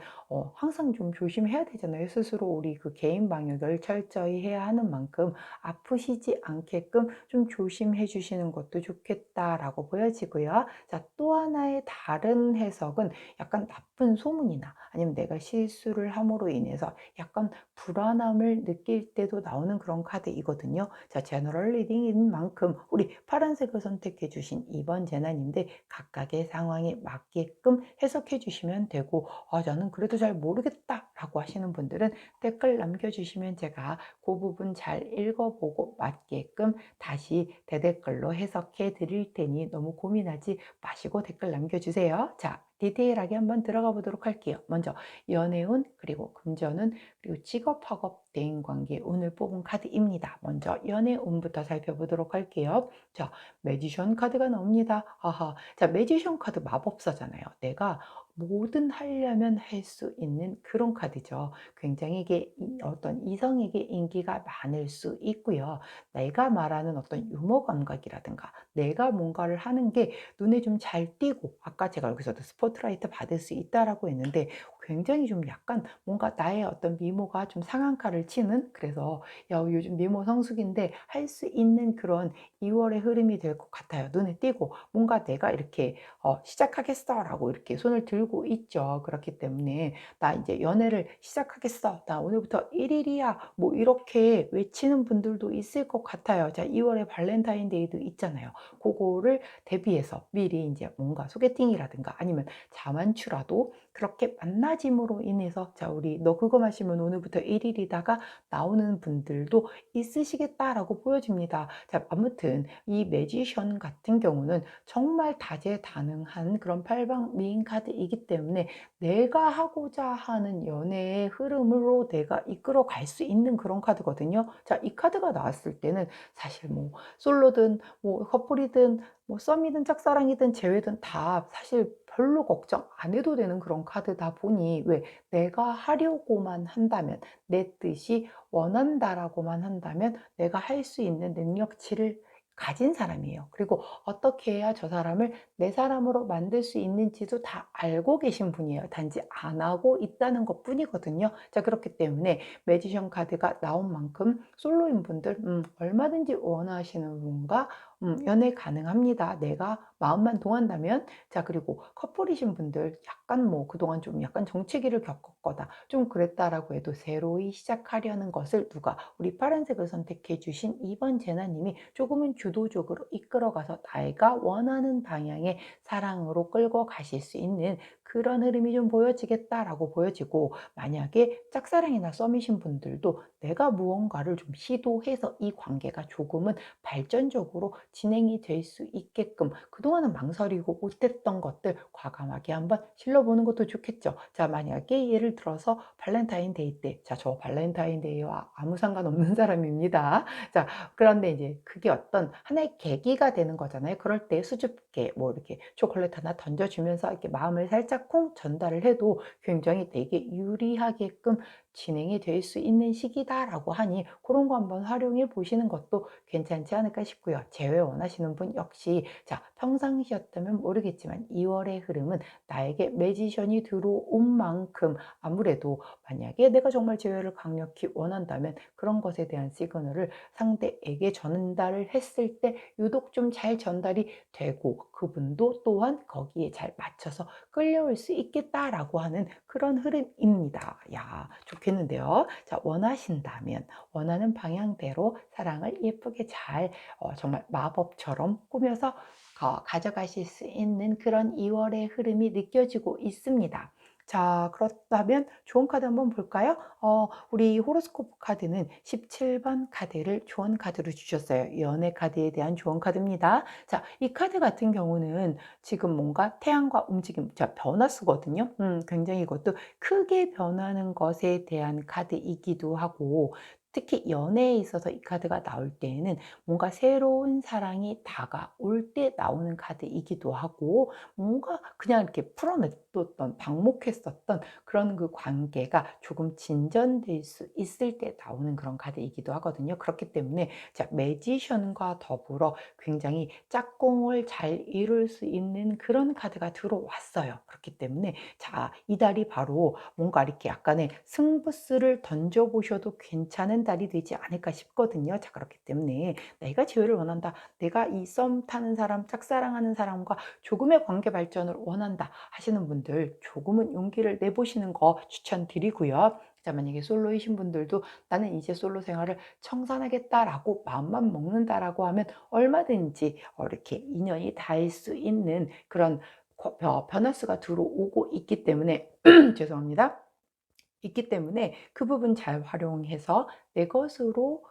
[SPEAKER 1] 항상 좀 조심해야 되잖아요. 스스로 우리 그 개인 방역을 철저히 해야 하는 만큼 아프시지 않게끔 좀 조심해 주시는 것도 좋겠다라고 보여지고요. 자, 또 하나의 다른 해석은 약간 나쁜 소문이나 아니면 내가 실수를 함으로 인해서 약간 불안함을 느낄 때도 나오는 그런 카드이거든요. 자, 제너럴 리딩인 만큼 우리 파란색을 선택해 주신 2번 제나님들 각각의 상황에 맞게끔 해석해 주시면 되고, 저는 그래도 잘 모르겠다라고 하시는 분들은 댓글 남겨주시면 제가 그 부분 잘 읽어보고 맞게끔 다시 대댓글로 해석해 드릴 테니 너무 고민하지 마시고 댓글 남겨주세요. 자, 디테일하게 한번 들어가 보도록 할게요. 먼저 연애운, 그리고 금전운, 그리고 직업학업 대인관계 운을 뽑은 카드입니다. 먼저 연애운부터 살펴보도록 할게요. 자, 매지션 카드가 나옵니다. 아하, 자, 매지션 카드 마법사잖아요. 내가 뭐든 하려면 할 수 있는 그런 카드죠. 굉장히 이게 어떤 이성에게 인기가 많을 수 있고요. 내가 말하는 어떤 유머 감각이라든가 내가 뭔가를 하는 게 눈에 좀 잘 띄고, 아까 제가 여기서도 스포트라이트 받을 수 있다라고 했는데 굉장히 좀 약간 뭔가 나의 어떤 미모가 좀 상한가를 치는, 그래서 야, 요즘 미모 성수기인데 할 수 있는 그런 2월의 흐름이 될 것 같아요. 눈에 띄고 뭔가 내가 이렇게 시작하겠어라고 이렇게 손을 들고 있죠. 그렇기 때문에 나 이제 연애를 시작하겠어. 나 오늘부터 1일이야. 뭐 이렇게 외치는 분들도 있을 것 같아요. 자, 2월에 발렌타인데이도 있잖아요. 그거를 대비해서 미리 이제 뭔가 소개팅이라든가 아니면 자만추라도 그렇게 만나짐으로 인해서 자, 우리 너 그거 마시면 오늘부터 1일이다가 나오는 분들도 있으시겠다라고 보여집니다. 자, 아무튼 이 매지션 같은 경우는 정말 다재다능한 그런 팔방미인 카드이기 때문에 내가 하고자 하는 연애의 흐름으로 내가 이끌어 갈 수 있는 그런 카드거든요. 자, 이 카드가 나왔을 때는 사실 뭐 솔로든 뭐 커플이든 뭐 썸이든 짝사랑이든 재회든 다 사실 별로 걱정 안 해도 되는 그런 카드다 보니, 왜 내가 하려고만 한다면, 내 뜻이 원한다라고만 한다면 내가 할 수 있는 능력치를 가진 사람이에요. 그리고 어떻게 해야 저 사람을 내 사람으로 만들 수 있는지도 다 알고 계신 분이에요. 단지 안 하고 있다는 것 뿐이거든요. 자, 그렇기 때문에 매지션 카드가 나온 만큼 솔로인 분들 얼마든지 원하시는 분과 연애 가능합니다. 내가 마음만 동한다면. 자, 그리고 커플이신 분들 약간 뭐 그동안 좀 약간 정체기를 겪었거나 좀 그랬다라고 해도 새로이 시작하려는 것을 누가 우리 파란색을 선택해 주신 2번 제나님이 조금은 주도적으로 이끌어가서 내가 원하는 방향의 사랑으로 끌고 가실 수 있는 그런 흐름이 좀 보여지겠다라고 보여지고, 만약에 짝사랑이나 썸이신 분들도 내가 무언가를 좀 시도해서 이 관계가 조금은 발전적으로 진행이 될 수 있게끔 그동안은 망설이고 못했던 것들 과감하게 한번 실러보는 것도 좋겠죠. 자, 만약에 예를 들어서 발렌타인데이 때, 자, 저 발렌타인데이와 아무 상관없는 사람입니다. 자, 그런데 이제 그게 어떤 하나의 계기가 되는 거잖아요. 그럴 때 수줍게 뭐 이렇게 초콜릿 하나 던져주면서 이렇게 마음을 살짝 콩 전달을 해도 굉장히 되게 유리하게끔 진행이 될 수 있는 시기다라고 하니 그런 거 한번 활용해 보시는 것도 괜찮지 않을까 싶고요. 재회 원하시는 분 역시 자, 평상시였다면 모르겠지만 2월의 흐름은 나에게 매지션이 들어온 만큼 아무래도 만약에 내가 정말 재회를 강력히 원한다면 그런 것에 대한 시그널을 상대에게 전달을 했을 때 유독 좀 잘 전달이 되고 그분도 또한 거기에 잘 맞춰서 끌려올 수 있겠다라고 하는 그런 흐름입니다. 야, 좋겠는데요. 자, 원하신다면 원하는 방향대로 사랑을 예쁘게 잘 정말 마법처럼 꾸며서 가져가실 수 있는 그런 2월의 흐름이 느껴지고 있습니다. 자, 그렇다면 좋은 카드 한번 볼까요? 우리 호로스코프 카드는 17번 카드를 좋은 카드로 주셨어요. 연애 카드에 대한 좋은 카드입니다. 자, 이 카드 같은 경우는 지금 뭔가 태양과 움직임, 자, 변화수거든요. 굉장히 이것도 크게 변하는 것에 대한 카드이기도 하고, 특히 연애에 있어서 이 카드가 나올 때에는 뭔가 새로운 사랑이 다가올 때 나오는 카드이기도 하고, 뭔가 그냥 이렇게 풀어냈었던, 방목했었던 그런 그 관계가 조금 진전될 수 있을 때 나오는 그런 카드이기도 하거든요. 그렇기 때문에 자, 매지션과 더불어 굉장히 짝꿍을 잘 이룰 수 있는 그런 카드가 들어왔어요. 그렇기 때문에 자, 이 달이 바로 뭔가 이렇게 약간의 승부수를 던져보셔도 괜찮은 달이 되지 않을까 싶거든요. 자, 그렇기 때문에 내가 지혜를 원한다. 내가 이 썸 타는 사람, 짝사랑하는 사람과 조금의 관계 발전을 원한다 하시는 분들 조금은 용기를 내보시는 거 추천드리고요. 자, 만약에 솔로이신 분들도 나는 이제 솔로 생활을 청산하겠다라고 마음만 먹는다라고 하면 얼마든지 이렇게 인연이 닿을 수 있는 그런 변화수가 들어오고 있기 때문에 죄송합니다. 있기 때문에 그 부분 잘 활용해서 내 것으로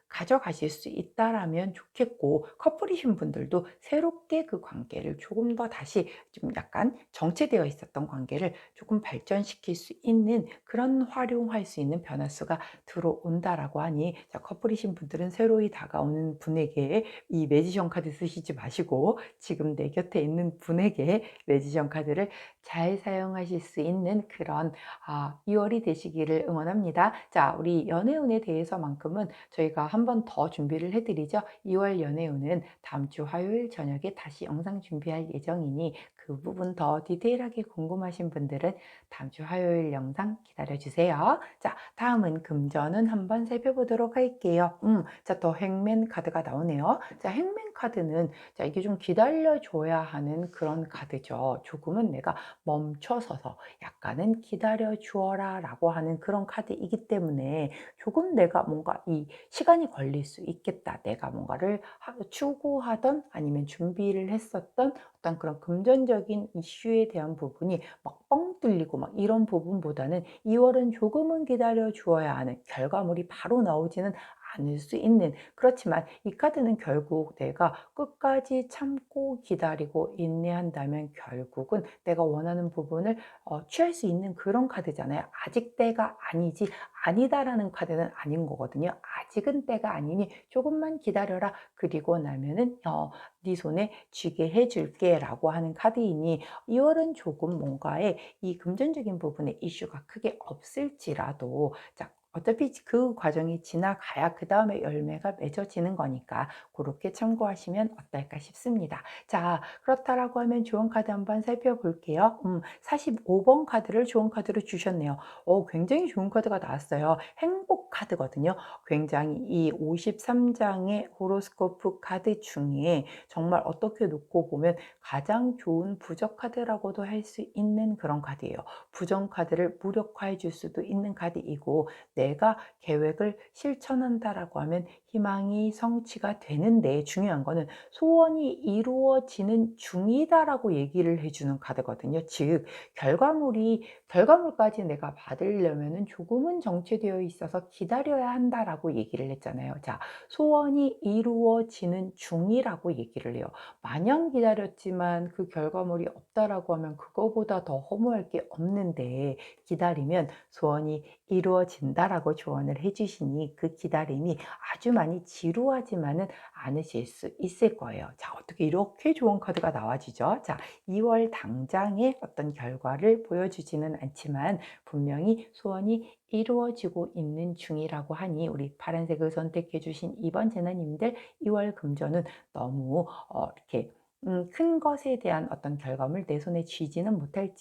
[SPEAKER 1] 가져가실 수 있다라면 좋겠고, 커플이신 분들도 새롭게 그 관계를 조금 더 다시 좀 약간 정체되어 있었던 관계를 조금 발전시킬 수 있는 그런 활용할 수 있는 변화수가 들어온다라고 하니, 자, 커플이신 분들은 새로이 다가오는 분에게 이 매지션 카드 쓰시지 마시고 지금 내 곁에 있는 분에게 매지션 카드를 잘 사용하실 수 있는 그런 2월이 되시기를 응원합니다. 자, 우리 연애운에 대해서만큼은 저희가 한 번 더 준비를 해드리죠. 2월 연애운은 다음 주 화요일 저녁에 다시 영상 준비할 예정이니 그 부분 더 디테일하게 궁금하신 분들은 다음 주 화요일 영상 기다려주세요. 자, 다음은 금전운 한번 살펴보도록 할게요. 자, 더 행맨 카드가 나오네요. 자, 행맨 카드는 자, 이게 좀 기다려줘야 하는 그런 카드죠. 조금은 내가 멈춰서서 약간은 기다려 주어라 라고 하는 그런 카드이기 때문에 조금 내가 뭔가 이 시간이 걸릴 수 있겠다. 내가 뭔가를 추구하던 아니면 준비를 했었던 어떤 그런 금전적인 이슈에 대한 부분이 막 뻥 뚫리고 막 이런 부분보다는 2월은 조금은 기다려 주어야 하는, 결과물이 바로 나오지는 않을 수 있는, 그렇지만 이 카드는 결국 내가 끝까지 참고 기다리고 인내한다면 결국은 내가 원하는 부분을 취할 수 있는 그런 카드잖아요. 아직 때가 아니지 아니다라는 카드는 아닌 거거든요. 아직은 때가 아니니 조금만 기다려라. 그리고 나면은 네 손에 쥐게 해줄게 라고 하는 카드이니, 2월은 조금 뭔가에 이 금전적인 부분에 이슈가 크게 없을지라도 자, 어차피 그 과정이 지나가야 그 다음에 열매가 맺어지는 거니까 그렇게 참고하시면 어떨까 싶습니다. 자, 그렇다라고 하면 좋은 카드 한번 살펴볼게요. 45번 카드를 좋은 카드로 주셨네요. 굉장히 좋은 카드가 나왔어요. 행복 카드거든요. 굉장히 이 53장의 호로스코프 카드 중에 정말 어떻게 놓고 보면 가장 좋은 부적 카드라고도 할 수 있는 그런 카드예요. 부정 카드를 무력화해 줄 수도 있는 카드이고, 내가 계획을 실천한다라고 하면 희망이 성취가 되는데, 중요한 거는 소원이 이루어지는 중이다라고 얘기를 해주는 카드거든요. 즉, 결과물까지 내가 받으려면은 조금은 정체되어 있어서 기다려야 한다라고 얘기를 했잖아요. 자, 소원이 이루어지는 중이라고 얘기를 해요. 마냥 기다렸지만 그 결과물이 없다라고 하면 그거보다 더 허무할 게 없는데, 기다리면 소원이 이루어진다라고 조언을 해주시니 그 기다림이 아주 많이 지루하지만은 않으실 수 있을 거예요. 자, 어떻게 이렇게 좋은 카드가 나와지죠? 자, 2월 당장의 어떤 결과를 보여주지는 않지만 분명히 소원이 이루어지고 있는 중이라고 하니, 우리 파란색을 선택해 주신 2번 재나님들 2월 금전은 너무 이렇게 큰 것에 대한 어떤 결과물 내 손에 쥐지는 못할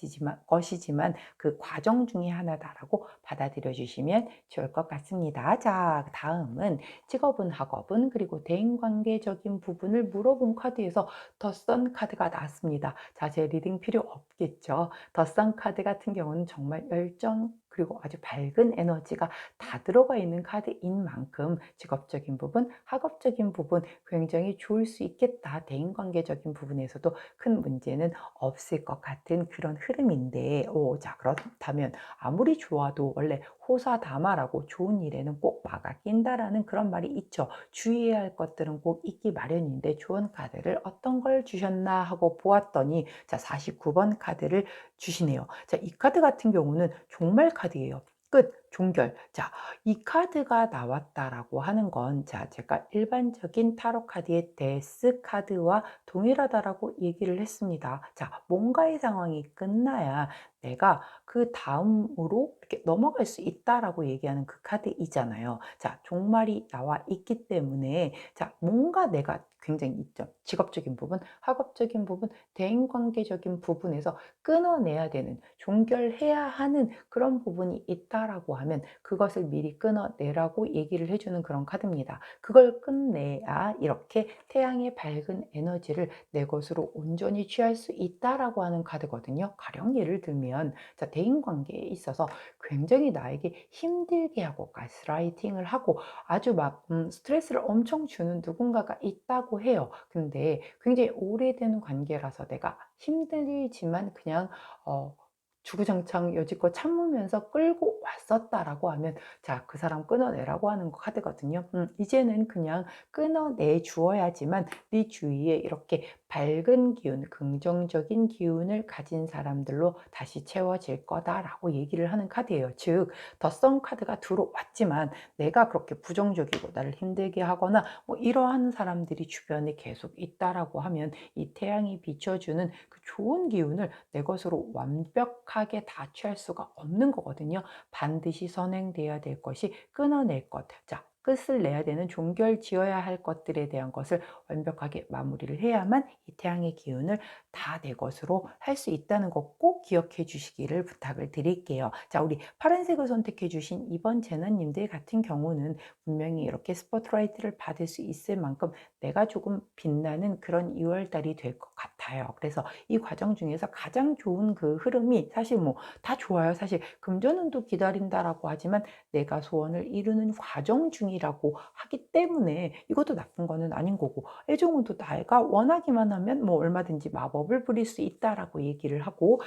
[SPEAKER 1] 것이지만 그 과정 중에 하나다라고 받아들여 주시면 좋을 것 같습니다. 자, 다음은 직업은, 학업은, 그리고 대인관계적인 부분을 물어본 카드에서 더선 카드가 나왔습니다. 자, 제 리딩 필요 없겠죠. 더선 카드 같은 경우는 정말 열정, 그리고 아주 밝은 에너지가 다 들어가 있는 카드인 만큼 직업적인 부분, 학업적인 부분 굉장히 좋을 수 있겠다. 대인관계적인 부분에서도 큰 문제는 없을 것 같은 그런 흐름인데, 자, 그렇다면 아무리 좋아도 원래 호사다마라고 좋은 일에는 꼭 마가 낀다라는 그런 말이 있죠. 주의해야 할 것들은 꼭 있기 마련인데 좋은 카드를 어떤 걸 주셨나 하고 보았더니 자, 49번 카드를 주시네요. 자, 이 카드 같은 경우는 종말 카드예요. 끝, 종결. 자, 이 카드가 나왔다라고 하는 건, 자, 제가 일반적인 타로 카드의 데스 카드와 동일하다라고 얘기를 했습니다. 자, 뭔가의 상황이 끝나야 내가 그 다음으로 이렇게 넘어갈 수 있다라고 얘기하는 그 카드이잖아요. 자, 종말이 나와 있기 때문에, 자, 뭔가 내가 굉장히 있죠. 직업적인 부분, 학업적인 부분, 대인관계적인 부분에서 끊어내야 되는, 종결해야 하는 그런 부분이 있다라고 하면 그것을 미리 끊어내라고 얘기를 해주는 그런 카드입니다. 그걸 끝내야 이렇게 태양의 밝은 에너지를 내 것으로 온전히 취할 수 있다라고 하는 카드거든요. 가령 예를 들면, 자, 대인관계에 있어서 굉장히 나에게 힘들게 하고 가스라이팅을 하고 아주 막 스트레스를 엄청 주는 누군가가 있다고 해요. 근데 굉장히 오래된 관계라서 내가 힘들지만 그냥 어 주구장창 여지껏 참으면서 끌고 왔었다라고 하면, 자, 그 사람 끊어내라고 하는 카드거든요. 이제는 그냥 끊어내 주어야지만 네 주위에 이렇게 밝은 기운, 긍정적인 기운을 가진 사람들로 다시 채워질 거다라고 얘기를 하는 카드예요. 즉, 더선 카드가 들어왔지만 내가 그렇게 부정적이고 나를 힘들게 하거나 뭐 이러한 사람들이 주변에 계속 있다라고 하면 이 태양이 비춰주는 그 좋은 기운을 내 것으로 완벽하게 다 취할 수가 없는 거거든요. 반드시 선행돼야 될 것이 끊어낼 것. 자, 끝을 내야 되는, 종결 지어야 할 것들에 대한 것을 완벽하게 마무리를 해야만 이 태양의 기운을 다 내 것으로 할 수 있다는 것 꼭 기억해 주시기를 부탁을 드릴게요. 자, 우리 파란색을 선택해 주신 이번 제나님들 같은 경우는 분명히 이렇게 스포트라이트를 받을 수 있을 만큼 내가 조금 빛나는 그런 2월달이 될 것 같아요. 그래서 이 과정 중에서 가장 좋은 그 흐름이, 사실 뭐 다 좋아요. 사실 금전운도 기다린다라고 하지만 내가 소원을 이루는 과정 중이라고 하기 때문에 이것도 나쁜 거는 아닌 거고, 애정운도 내가 원하기만 하면 뭐 얼마든지 마법을 부릴 수 있다라고 얘기를 하고,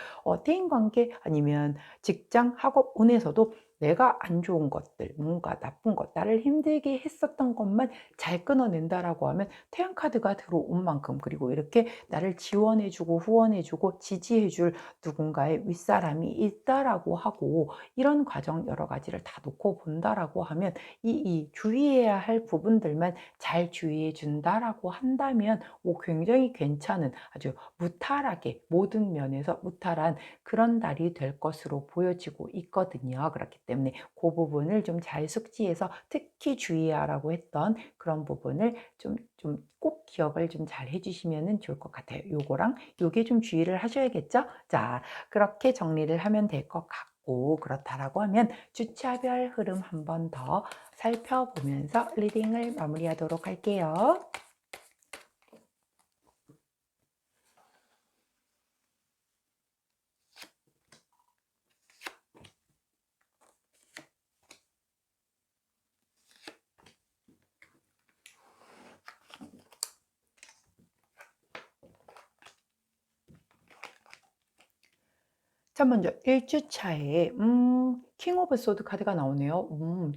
[SPEAKER 1] 대인관계 아니면 직장, 학업운에서도 내가 안 좋은 것들, 뭔가 나쁜 것, 나를 힘들게 했었던 것만 잘 끊어낸다라고 하면 태양카드가 들어온 만큼, 그리고 이렇게 나를 지원해주고 후원해주고 지지해줄 누군가의 윗사람이 있다라고 하고, 이런 과정 여러 가지를 다 놓고 본다라고 하면 이 주의해야 할 부분들만 잘 주의해 준다라고 한다면 굉장히 괜찮은, 아주 무탈하게 모든 면에서 무탈한 그런 달이 될 것으로 보여지고 있거든요. 그렇기 때문에 그 부분을 좀 잘 숙지해서 특히 주의하라고 했던 그런 부분을 좀 꼭 기억을 좀 잘 해주시면 좋을 것 같아요. 요거랑 요게 좀 주의를 하셔야겠죠? 자, 그렇게 정리를 하면 될 것 같고, 그렇다라고 하면 주차별 흐름 한 번 더 살펴보면서 리딩을 마무리하도록 할게요. 자, 먼저 1주차에 킹 오브 소드 카드가 나오네요.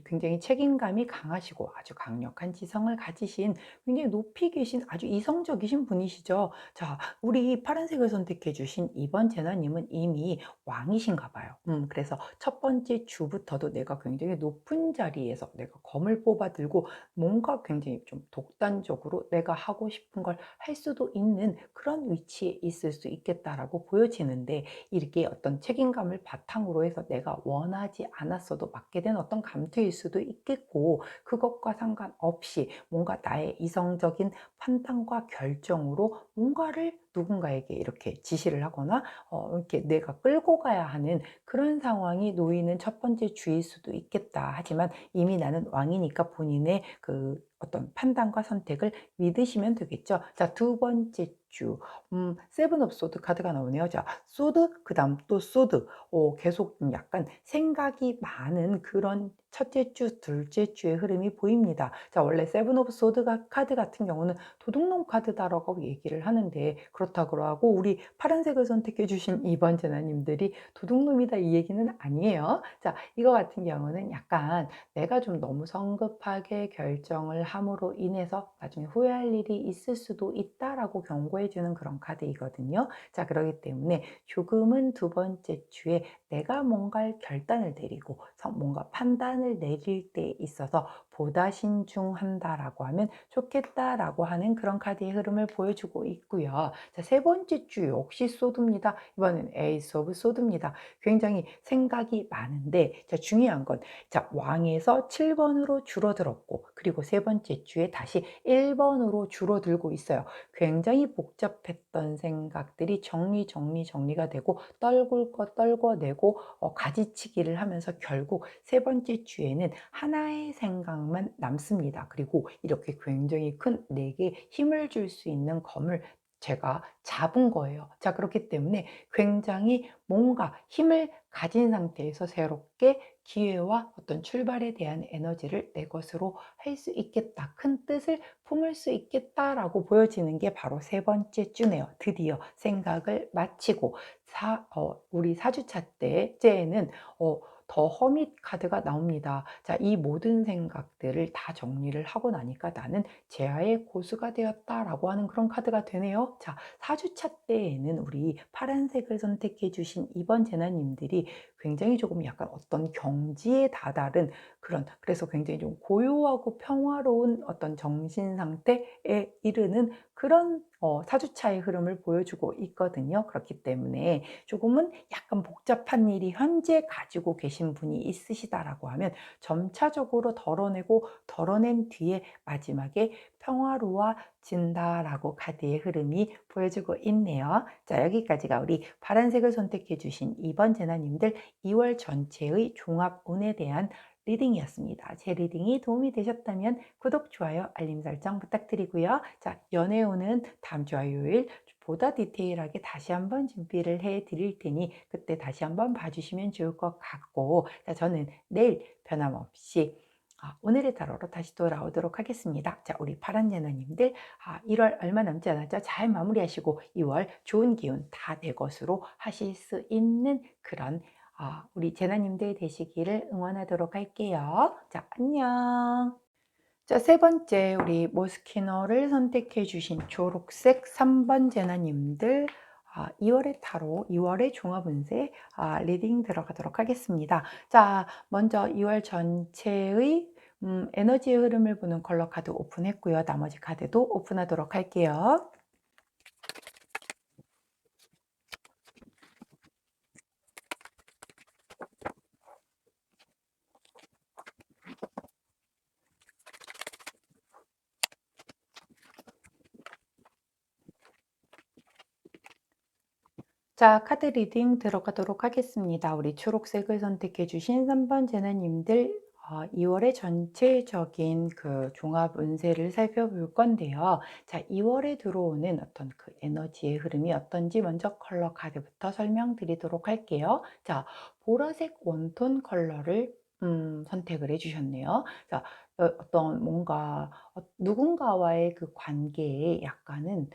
[SPEAKER 1] 굉장히 책임감이 강하시고 아주 강력한 지성을 가지신, 굉장히 높이 계신 아주 이성적이신 분이시죠. 자, 우리 파란색을 선택해 주신 이번 제나님은 이미 왕이신가 봐요. 그래서 첫 번째 주부터도 내가 굉장히 높은 자리에서 내가 검을 뽑아 들고 뭔가 굉장히 좀 독단적으로 내가 하고 싶은 걸 할 수도 있는 그런 위치에 있을 수 있겠다라고 보여지는데, 이렇게 어떤 책임감을 바탕으로 해서 내가 원하지 않았어도 맡게 된 어떤 감투일 수도 있겠고, 그것과 상관없이 뭔가 나의 이성적인 판단과 결정으로 뭔가를 누군가에게 이렇게 지시를 하거나 이렇게 내가 끌고 가야 하는 그런 상황이 놓이는 첫 번째 주일 수도 있겠다. 하지만 이미 나는 왕이니까 본인의 그 어떤 판단과 선택을 믿으시면 되겠죠. 자, 두 번째 주. 세븐 오브 소드 카드가 나오네요. 자, 소드, 그다음 또 소드. 계속 좀 약간 생각이 많은 그런 첫째 주, 둘째 주의 흐름이 보입니다. 자, 원래 세븐 오브 소드가 카드 같은 경우는 도둑놈 카드다라고 얘기를 하는데, 그렇다고 하고 우리 파란색을 선택해 주신 2번 제나님들이 도둑놈이다 이 얘기는 아니에요. 자, 이거 같은 경우는 약간 내가 좀 너무 성급하게 결정을 함으로 인해서 나중에 후회할 일이 있을 수도 있다라고 경고해 주는 그런 카드이거든요. 자, 그렇기 때문에 조금은 두 번째 주에 내가 뭔가 결단을 내리고 뭔가 판단을 내릴 때 있어서 보다 신중한다라고 하면 좋겠다라고 하는 그런 카드의 흐름을 보여주고 있고요. 자, 세 번째 주 역시 소드입니다. 이번엔 에이스 오브 소드입니다. 굉장히 생각이 많은데, 자, 중요한 건, 자, 왕에서 7번으로 줄어들었고, 그리고 세 번째 주에 다시 1번으로 줄어들고 있어요. 굉장히 복잡했던 생각들이 정리가 되고, 떨굴 거 떨궈내고 가지치기를 하면서 결국 세 번째 주에는 하나의 생각만 남습니다. 그리고 이렇게 굉장히 큰 내게 힘을 줄 수 있는 검을 제가 잡은 거예요. 자, 그렇기 때문에 굉장히 뭔가 힘을 가진 상태에서 새롭게 기회와 어떤 출발에 대한 에너지를 내 것으로 할 수 있겠다. 큰 뜻을 품을 수 있겠다라고 보여지는 게 바로 세 번째 주네요. 드디어 생각을 마치고 우리 4주차 때째에는 더 허밋 카드가 나옵니다. 자, 이 모든 생각들을 다 정리를 하고 나니까 나는 재화의 고수가 되었다라고 하는 그런 카드가 되네요. 자, 4주차 때에는 우리 파란색을 선택해 주신 2번 제나님들이 굉장히 조금 약간 어떤 경지에 다다른 그런, 그래서 굉장히 좀 고요하고 평화로운 어떤 정신 상태에 이르는 그런 4주차의 흐름을 보여주고 있거든요. 그렇기 때문에 조금은 약간 복잡한 일이 현재 가지고 계신 분이 있으시다라고 하면 점차적으로 덜어낸 뒤에 마지막에 평화로워진다라고 카드의 흐름이 보여주고 있네요. 자, 여기까지가 우리 파란색을 선택해 주신 2번 제나님들 2월 전체의 종합운에 대한 리딩이었습니다. 제 리딩이 도움이 되셨다면 구독, 좋아요, 알림 설정 부탁드리고요. 자, 연애운은 다음 주 화요일 보다 디테일하게 다시 한번 준비를 해 드릴 테니 그때 다시 한번 봐주시면 좋을 것 같고, 자, 저는 내일 변함없이 오늘의 타로로 다시 돌아오도록 하겠습니다. 자, 우리 파란 제나님들 1월 얼마 남지 않았죠? 잘 마무리하시고 2월 좋은 기운 다 내 것으로 하실 수 있는 그런 우리 제나님들 되시기를 응원하도록 할게요. 자, 안녕. 자, 세 번째 우리 모스키너를 선택해 주신 초록색 3번 제나님들 2월의 타로, 2월의 종합운세 리딩 들어가도록 하겠습니다. 자, 먼저 2월 전체의 에너지의 흐름을 보는 컬러 카드 오픈했고요. 나머지 카드도 오픈하도록 할게요. 자, 카드 리딩 들어가도록 하겠습니다. 우리 초록색을 선택해 주신 3번 제나님들 2월의 전체적인 그 종합 운세를 살펴볼 건데요. 자, 2월에 들어오는 어떤 그 에너지의 흐름이 어떤지 먼저 컬러 카드부터 설명드리도록 할게요. 자, 보라색 웜톤 컬러를 선택을 해주셨네요. 자, 어떤 뭔가 누군가와의 그 관계에 약간은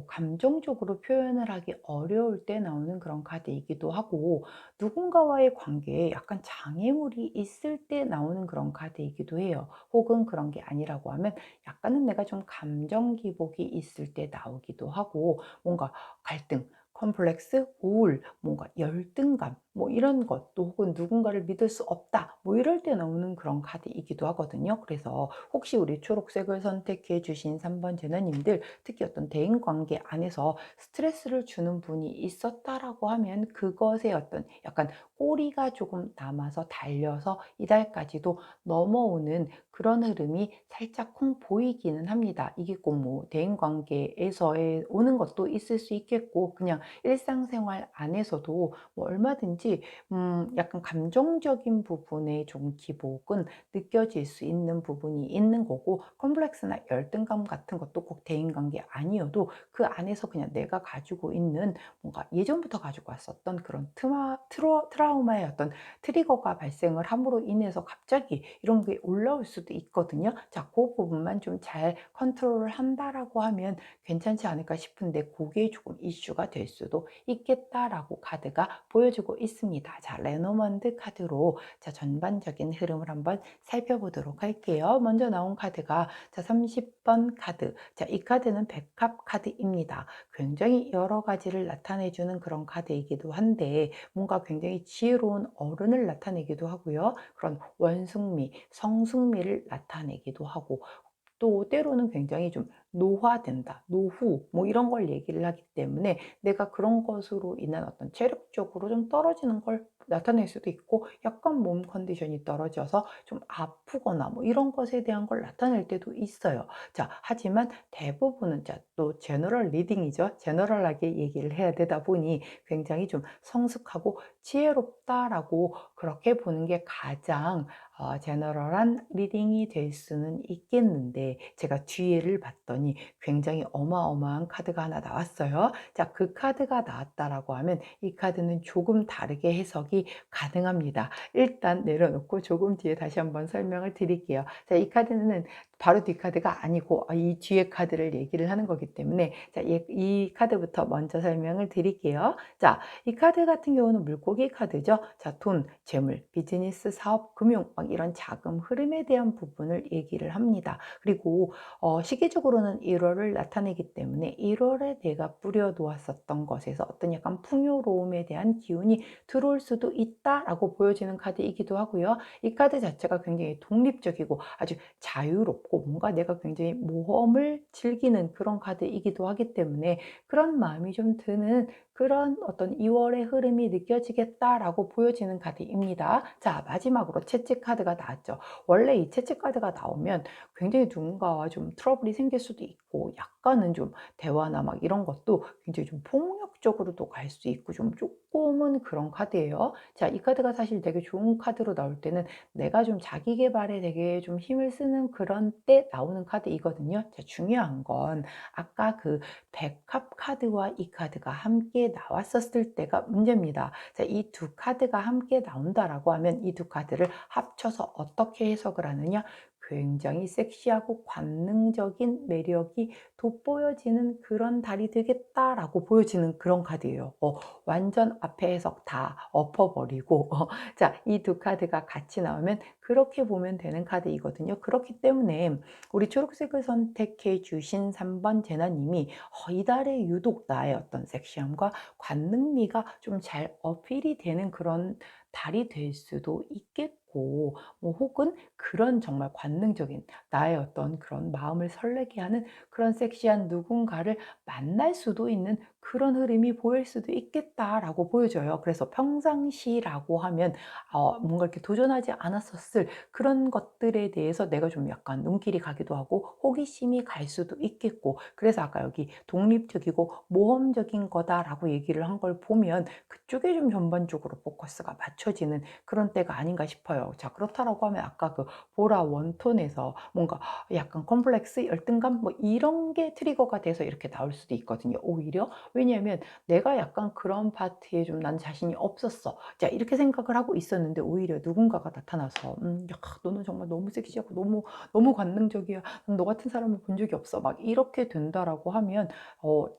[SPEAKER 1] 감정적으로 표현을 하기 어려울 때 나오는 그런 카드이기도 하고, 누군가와의 관계에 약간 장애물이 있을 때 나오는 그런 카드이기도 해요. 혹은 그런 게 아니라고 하면 약간은 내가 좀 감정 기복이 있을 때 나오기도 하고, 뭔가 갈등, 컴플렉스, 우울, 뭔가 열등감, 뭐 이런 것도 혹은 누군가를 믿을 수 없다. 뭐 이럴 때 나오는 그런 카드이기도 하거든요. 그래서 혹시 우리 초록색을 선택해 주신 3번 제너님들 특히 어떤 대인 관계 안에서 스트레스를 주는 분이 있었다라고 하면 그것에 어떤 약간 꼬리가 조금 남아서 달려서 이달까지도 넘어오는 그런 흐름이 살짝 쿵 보이기는 합니다. 이게 꼭 뭐 대인 관계에서의 오는 것도 있을 수 있겠고 그냥 일상생활 안에서도 뭐 얼마든지 약간 감정적인 부분에 좀 기복은 느껴질 수 있는 부분이 있는 거고 컴플렉스나 열등감 같은 것도 꼭 대인관계 아니어도 그 안에서 그냥 내가 가지고 있는 뭔가 예전부터 가지고 왔었던 그런 트라우마의 어떤 트리거가 발생을 함으로 인해서 갑자기 이런 게 올라올 수도 있거든요. 자, 그 부분만 좀 잘 컨트롤을 한다라고 하면 괜찮지 않을까 싶은데 그게 조금 이슈가 될 수도 있겠다라고 카드가 보여주고 있습니다. 자, 레노먼드 카드로 자, 전반적인 흐름을 한번 살펴보도록 할게요. 먼저 나온 카드가 자, 30번 카드. 자, 이 카드는 백합 카드입니다. 굉장히 여러 가지를 나타내주는 그런 카드이기도 한데 뭔가 굉장히 지혜로운 어른을 나타내기도 하고요. 그런 원숭미, 성숙미를 나타내기도 하고 또 때로는 굉장히 좀 노화된다, 노후 뭐 이런 걸 얘기를 하기 때문에 내가 그런 것으로 인한 어떤 체력적으로 좀 떨어지는 걸 나타낼 수도 있고 약간 몸 컨디션이 떨어져서 좀 아프거나 뭐 이런 것에 대한 걸 나타낼 때도 있어요. 자, 하지만 대부분은 자, 또 제너럴 리딩이죠. 제너럴하게 얘기를 해야 되다 보니 굉장히 좀 성숙하고 지혜롭다라고 그렇게 보는 게 가장 제너럴한 리딩이 될 수는 있겠는데 제가 뒤에를 봤더니 굉장히 어마어마한 카드가 하나 나왔어요. 자, 그 카드가 나왔다라고 하면 이 카드는 조금 다르게 해석이 가능합니다. 일단 내려놓고 조금 뒤에 다시 한번 설명을 드릴게요. 자, 이 카드는 바로 뒷 카드가 아니고 이 뒤에 카드를 얘기를 하는 거기 때문에 자, 이 카드부터 먼저 설명을 드릴게요. 자, 이 카드 같은 경우는 물고기 카드죠. 자, 돈, 재물, 비즈니스, 사업, 금융 막 이런 자금 흐름에 대한 부분을 얘기를 합니다. 그리고 시기적으로는 1월을 나타내기 때문에 1월에 내가 뿌려놓았었던 것에서 어떤 약간 풍요로움에 대한 기운이 들어올 수도 있다라고 보여지는 카드이기도 하고요. 이 카드 자체가 굉장히 독립적이고 아주 자유롭고 뭔가 내가 굉장히 모험을 즐기는 그런 카드이기도 하기 때문에 그런 마음이 좀 드는 그런 어떤 2월의 흐름이 느껴지겠다라고 보여지는 카드입니다. 자, 마지막으로 채찍 카드가 나왔죠. 원래 이 채찍 카드가 나오면 굉장히 누군가와 좀 트러블이 생길 수도 있고 약간은 좀 대화나 막 이런 것도 굉장히 좀 폭력적으로도 갈 수 있고 좀 조금은 그런 카드예요. 자, 이 카드가 사실 되게 좋은 카드로 나올 때는 내가 좀 자기 개발에 되게 좀 힘을 쓰는 그런 때 나오는 카드이거든요. 자, 중요한 건 아까 그 백합 카드와 이 카드가 함께 나왔었을 때가 문제입니다. 자, 이 두 카드가 함께 나온다라고 하면 이 두 카드를 합쳐서 어떻게 해석을 하느냐? 굉장히 섹시하고 관능적인 매력이 돋보여지는 그런 달이 되겠다라고 보여지는 그런 카드예요. 완전 앞에 해석 다 엎어버리고 자, 이 두 카드가 같이 나오면 그렇게 보면 되는 카드이거든요. 그렇기 때문에 우리 초록색을 선택해 주신 3번 제나님이 이달에 유독 나의 어떤 섹시함과 관능미가 좀 잘 어필이 되는 그런 달이 될 수도 있겠고 뭐 혹은 그런 정말 관능적인 나의 어떤 그런 마음을 설레게 하는 그런 섹시한 누군가를 만날 수도 있는 그런 흐름이 보일 수도 있겠다라고 보여져요. 그래서 평상시라고 하면 뭔가 이렇게 도전하지 않았었을 그런 것들에 대해서 내가 좀 약간 눈길이 가기도 하고 호기심이 갈 수도 있겠고 그래서 아까 여기 독립적이고 모험적인 거다라고 얘기를 한 걸 보면 그쪽에 좀 전반적으로 포커스가 맞춰지는 그런 때가 아닌가 싶어요. 자, 그렇다라고 하면 아까 그 보라 원톤에서 뭔가 약간 컴플렉스, 열등감 뭐 이런 게 트리거가 돼서 이렇게 나올 수도 있거든요. 오히려 왜냐하면 내가 약간 그런 파트에 좀 난 자신이 없었어. 자, 이렇게 생각을 하고 있었는데 오히려 누군가가 나타나서 야, 너는 정말 너무 섹시하고 너무 너무 관능적이야. 너 같은 사람을 본 적이 없어. 막 이렇게 된다라고 하면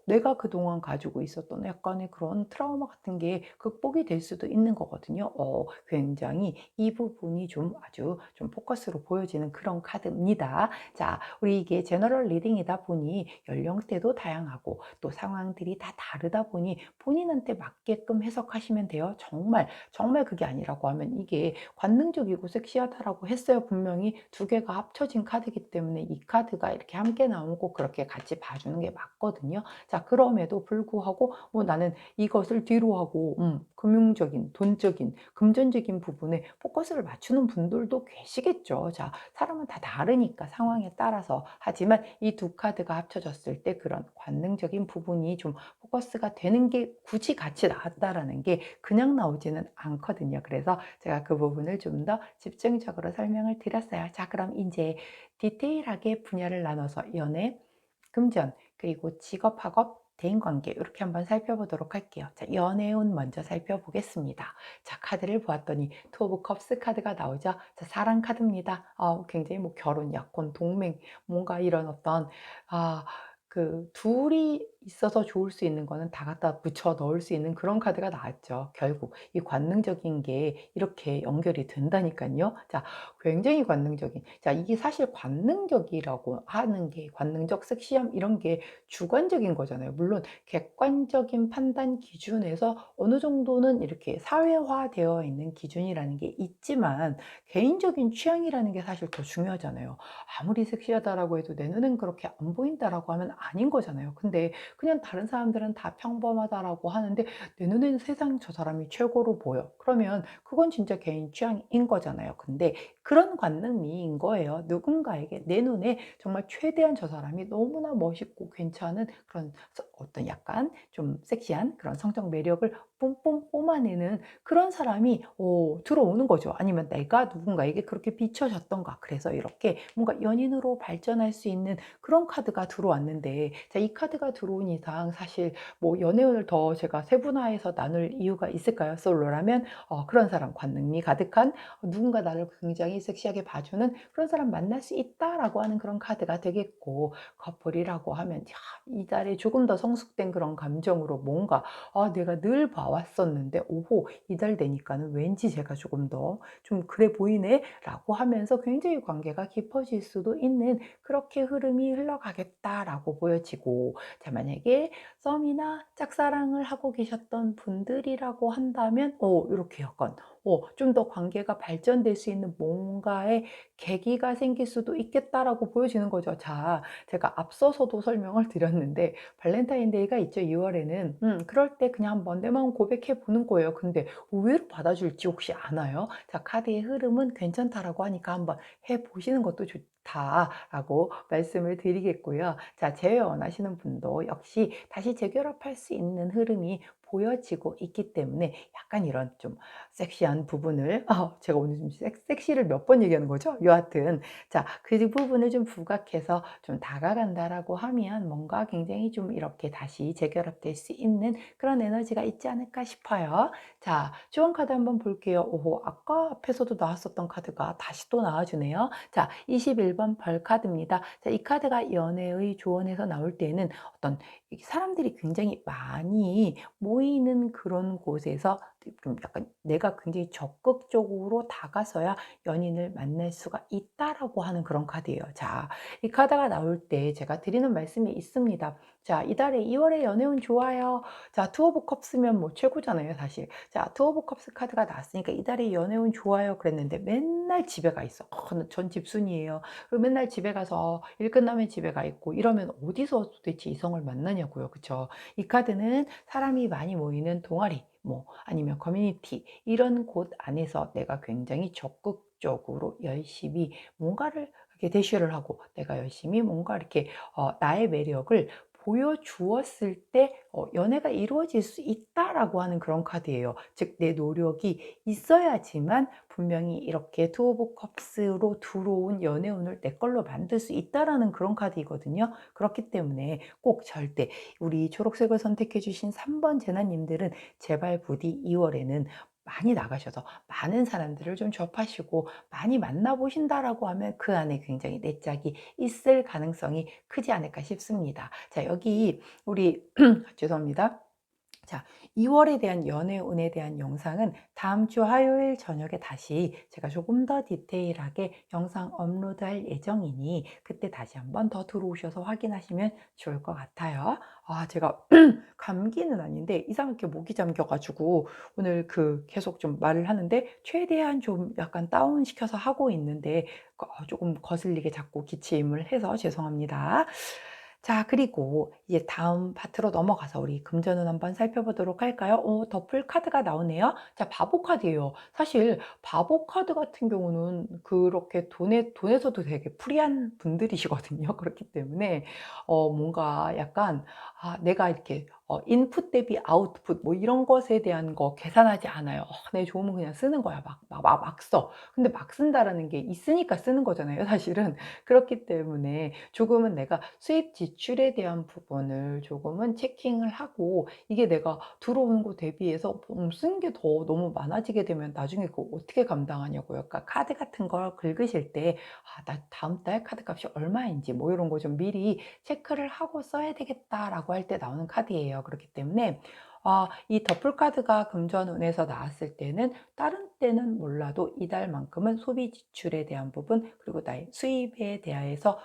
[SPEAKER 1] 내가 그동안 가지고 있었던 약간의 그런 트라우마 같은 게 극복이 될 수도 있는 거거든요. 굉장히 이 부분이 좀 아주 좀 포커스로 보여지는 그런 카드입니다. 자, 우리 이게 제너럴 리딩이다 보니 연령대도 다양하고 또 상황들이 다 다르다 보니 본인한테 맞게끔 해석하시면 돼요. 정말 정말 그게 아니라고 하면 이게 관능적이고 섹시하다라고 했어요. 분명히 두 개가 합쳐진 카드이기 때문에 이 카드가 이렇게 함께 나오면 꼭 그렇게 같이 봐주는 게 맞거든요. 자, 그럼에도 불구하고 뭐 나는 이것을 뒤로 하고 금융적인, 돈적인, 금전적인 부분에 포커스를 맞추는 분들도 계시겠죠. 자, 사람은 다 다르니까 상황에 따라서. 하지만 이 두 카드가 합쳐졌을 때 그런 관능적인 부분이 좀 포커스가 되는 게 굳이 같이 나왔다라는 게 그냥 나오지는 않거든요. 그래서 제가 그 부분을 좀 더 집중적으로 설명을 드렸어요. 자, 그럼 이제 디테일하게 분야를 나눠서 연애, 금전, 그리고 직업, 학업, 대인관계 이렇게 한번 살펴보도록 할게요. 자, 연애운 먼저 살펴보겠습니다. 자, 카드를 보았더니 투 오브 컵스 카드가 나오죠. 자, 사랑 카드입니다. 굉장히 뭐 결혼, 약혼, 동맹, 뭔가 이런 어떤 그 둘이 있어서 좋을 수 있는 거는 다 갖다 붙여 넣을 수 있는 그런 카드가 나왔죠. 결국 이 관능적인 게 이렇게 연결이 된다니까요. 자, 굉장히 관능적인. 자, 이게 사실 관능적이라고 하는 게 관능적 섹시함 이런 게 주관적인 거잖아요. 물론 객관적인 판단 기준에서 어느 정도는 이렇게 사회화되어 있는 기준이라는 게 있지만 개인적인 취향이라는 게 사실 더 중요하잖아요. 아무리 섹시하다라고 해도 내 눈엔 그렇게 안 보인다라고 하면 아닌 거잖아요. 근데 그냥 다른 사람들은 다 평범하다라고 하는데 내 눈에는 세상 저 사람이 최고로 보여. 그러면 그건 진짜 개인 취향인 거잖아요. 근데 그런 관능미인 거예요. 누군가에게 내 눈에 정말 최대한 저 사람이 너무나 멋있고 괜찮은 그런 어떤 약간 좀 섹시한 그런 성적 매력을 뿜뿜 뿜어내는 그런 사람이 들어오는 거죠. 아니면 내가 누군가에게 그렇게 비춰졌던가. 그래서 이렇게 뭔가 연인으로 발전할 수 있는 그런 카드가 들어왔는데, 자, 이 카드가 들어온 이상 사실 뭐 연애운을 더 제가 세분화해서 나눌 이유가 있을까요? 솔로라면 그런 사람, 관능미 가득한 누군가 나를 굉장히 섹시하게 봐주는 그런 사람 만날 수 있다라고 하는 그런 카드가 되겠고, 커플이라고 하면 이 달에 조금 더 성숙된 그런 감정으로 뭔가 내가 늘 봐왔었는데 오호 이달 되니까는 왠지 제가 조금 더 좀 그래 보이네 라고 하면서 굉장히 관계가 깊어질 수도 있는 그렇게 흐름이 흘러가겠다라고 보여지고, 자, 만약에 썸이나 짝사랑을 하고 계셨던 분들이라고 한다면 이렇게 약간 좀 더 관계가 발전될 수 있는 뭔가의 계기가 생길 수도 있겠다라고 보여지는 거죠. 자, 제가 앞서서도 설명을 드렸는데 발렌타인데이가 있죠. 2월에는. 그럴 때 그냥 한번 내 마음 고백해 보는 거예요. 근데 의외로 받아줄지 혹시 아나요? 자, 카드의 흐름은 괜찮다라고 하니까 한번 해 보시는 것도 좋다라고 말씀을 드리겠고요. 자, 재회 원하시는 분도 역시 다시 재결합할 수 있는 흐름이 보여지고 있기 때문에 약간 이런 좀 섹시한 부분을 제가 오늘 좀 섹시를 몇 번 얘기하는 거죠? 여하튼 자, 그 부분을 좀 부각해서 좀 다가간다라고 하면 뭔가 굉장히 좀 이렇게 다시 재결합될 수 있는 그런 에너지가 있지 않을까 싶어요. 자, 주원 카드 한번 볼게요. 오호, 아까 앞에서도 나왔었던 카드가 다시 또 나와주네요. 자, 21번 벌 카드입니다. 자, 이 카드가 연애의 조언에서 나올 때는 어떤 사람들이 굉장히 많이 모이는 그런 곳에서 좀 약간 내가 굉장히 적극적으로 다가서야 연인을 만날 수가 있다라고 하는 그런 카드예요. 자, 이 카드가 나올 때 제가 드리는 말씀이 있습니다. 자, 이달에 2월에 연애운 좋아요. 자, 투 오브 컵스면 뭐 최고잖아요, 사실. 자, 투 오브 컵스 카드가 나왔으니까 이달에 연애운 좋아요 그랬는데 맨날 집에 가 있어. 전 집순이에요. 그리고 맨날 집에 가서 일 끝나면 집에 가 있고 이러면 어디서 도대체 이성을 만나냐고요. 그쵸? 이 카드는 사람이 많이 모이는 동아리, 뭐 아니면 커뮤니티 이런 곳 안에서 내가 굉장히 적극적으로 열심히 뭔가를 이렇게 대시를 하고 내가 열심히 뭔가 이렇게 나의 매력을 보여주었을 때 연애가 이루어질 수 있다라고 하는 그런 카드예요. 즉 내 노력이 있어야지만 분명히 이렇게 투 오브 컵스로 들어온 연애운을 내 걸로 만들 수 있다라는 그런 카드이거든요. 그렇기 때문에 꼭 절대 우리 초록색을 선택해 주신 3번 제나님들은 제발 부디 2월에는 많이 나가셔서 많은 사람들을 좀 접하시고 많이 만나보신다라고 하면 그 안에 굉장히 내 짝이 있을 가능성이 크지 않을까 싶습니다. 자, 여기 우리 죄송합니다. 자, 2월에 대한 연애운에 대한 영상은 다음 주 화요일 저녁에 다시 제가 조금 더 디테일하게 영상 업로드할 예정이니 그때 다시 한번 더 들어오셔서 확인하시면 좋을 것 같아요. 아, 제가 감기는 아닌데 이상하게 목이 잠겨가지고 오늘 계속 좀 말을 하는데 최대한 좀 약간 다운시켜서 하고 있는데 조금 거슬리게 자꾸 기침을 해서 죄송합니다. 자, 그리고 이제 다음 파트로 넘어가서 우리 금전운 한번 살펴보도록 할까요? 더풀 카드가 나오네요. 자, 바보 카드예요. 사실 바보 카드 같은 경우는 그렇게 돈에서도 되게 프리한 분들이시거든요. 그렇기 때문에 뭔가 약간 내가 이렇게 인풋 대비 아웃풋 뭐 이런 것에 대한 거 계산하지 않아요. 내 좋으면 그냥 쓰는 거야. 막 써. 근데 막 쓴다라는 게 있으니까 쓰는 거잖아요, 사실은. 그렇기 때문에 조금은 내가 수입 지출에 대한 부분을 조금은 체킹을 하고 이게 내가 들어오는 거 대비해서 쓴 게 더 너무 많아지게 되면 나중에 그거 어떻게 감당하냐고요. 그러니까 카드 같은 걸 긁으실 때 나 다음 달 카드 값이 얼마인지 뭐 이런 거 좀 미리 체크를 하고 써야 되겠다라고 할 때 나오는 카드예요. 그렇기 때문에 이 더풀 카드가 금전운에서 나왔을 때는 다른 때는 몰라도 이달만큼은 소비 지출에 대한 부분 그리고 나의 수입에 대해서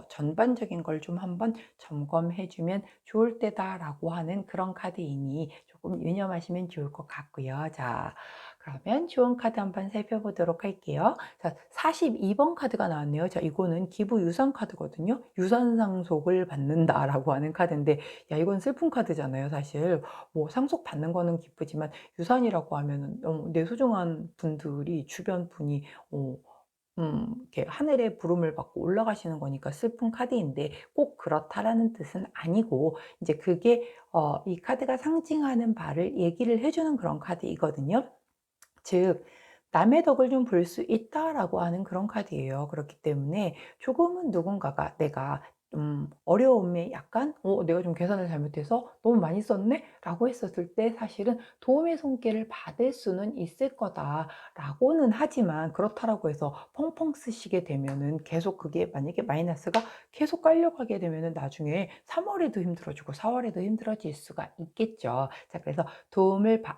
[SPEAKER 1] 전반적인 걸 좀 한번 점검해 주면 좋을 때다라고 하는 그런 카드이니 조금 유념하시면 좋을 것 같고요. 자, 그러면 좋은 카드 한번 살펴보도록 할게요. 자, 42번 카드가 나왔네요. 자, 이거는 기부 유산 카드거든요. 유산 상속을 받는다라고 하는 카드인데 야, 이건 슬픈 카드잖아요, 사실. 뭐 상속 받는 거는 기쁘지만 유산이라고 하면은 내 소중한 분들이 주변 분이 어 이렇게 하늘의 부름을 받고 올라가시는 거니까 슬픈 카드인데 꼭 그렇다라는 뜻은 아니고 이제 그게 이 카드가 상징하는 바를 얘기를 해 주는 그런 카드이거든요. 즉 남의 덕을 좀 볼 수 있다라고 하는 그런 카드예요. 그렇기 때문에 조금은 누군가가 내가 어려움에 약간 '내가 좀 계산을 잘못해서 너무 많이 썼네?' 라고 했었을 때 사실은 도움의 손길을 받을 수는 있을 거다라고는 하지만 그렇다라고 해서 펑펑 쓰시게 되면은 계속 그게 만약에 마이너스가 계속 깔려가게 되면은 나중에 3 월에도 힘들어지고 4 월에도 힘들어질 수가 있겠죠. 자, 그래서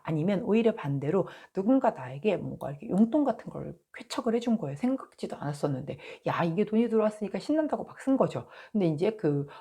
[SPEAKER 1] 아니면 오히려 반대로 누군가 나에게 뭔가 이렇게 용돈 같은 걸 쾌척을 해준 거예요. 생각지도 않았었는데. 야, 이게 돈이 들어왔으니까 신난다고 막 쓴 거죠. 근데 인제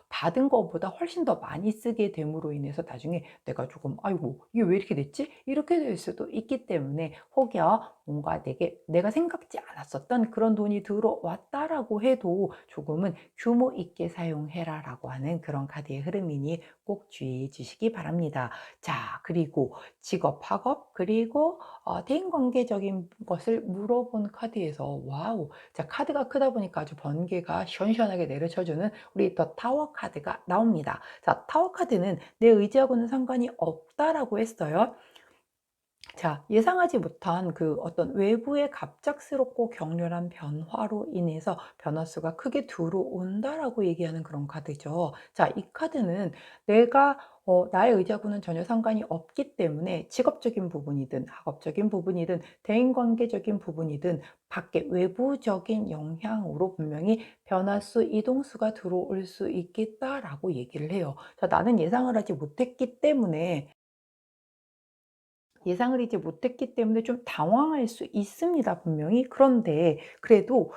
[SPEAKER 1] 받은 거보다 훨씬 더 많이 쓰게 됨으로 인해서 나중에 내가 조금 '아이고 이게 왜 이렇게 됐지?' 이렇게 될 수도 있기 때문에 혹여 뭔가 내가 생각지 않았었던 그런 돈이 들어왔다라고 해도 조금은 '규모 있게 사용해라.'라고 하는 그런 카드의 흐름이니 꼭 주의해 주시기 바랍니다. 자, 그리고 직업, 학업 그리고 대인관계적인 것을 물어본 카드에서 와우. 자, 카드가 크다 보니까 아주 번개가 시원시원하게 내려쳐주는 우리 더 타워 카드가 나옵니다. 자, 타워 카드는 내 의지하고는 상관이 없다라고 했어요. 자, 예상하지 못한 어떤 외부의 갑작스럽고 격렬한 변화로 인해서 변화수가 크게 들어온다라고 얘기하는 그런 카드죠. 자, 이 카드는 내가 나의 의지하고는 전혀 상관이 없기 때문에 직업적인 부분이든 학업적인 부분이든 대인관계적인 부분이든 밖에 외부적인 영향으로 분명히 변화수, 이동수가 들어올 수 있겠다라고 얘기를 해요. 자, 나는 예상을 하지 못했기 때문에 예상을 이제 못했기 때문에 좀 당황할 수 있습니다, 분명히. 그런데 그래도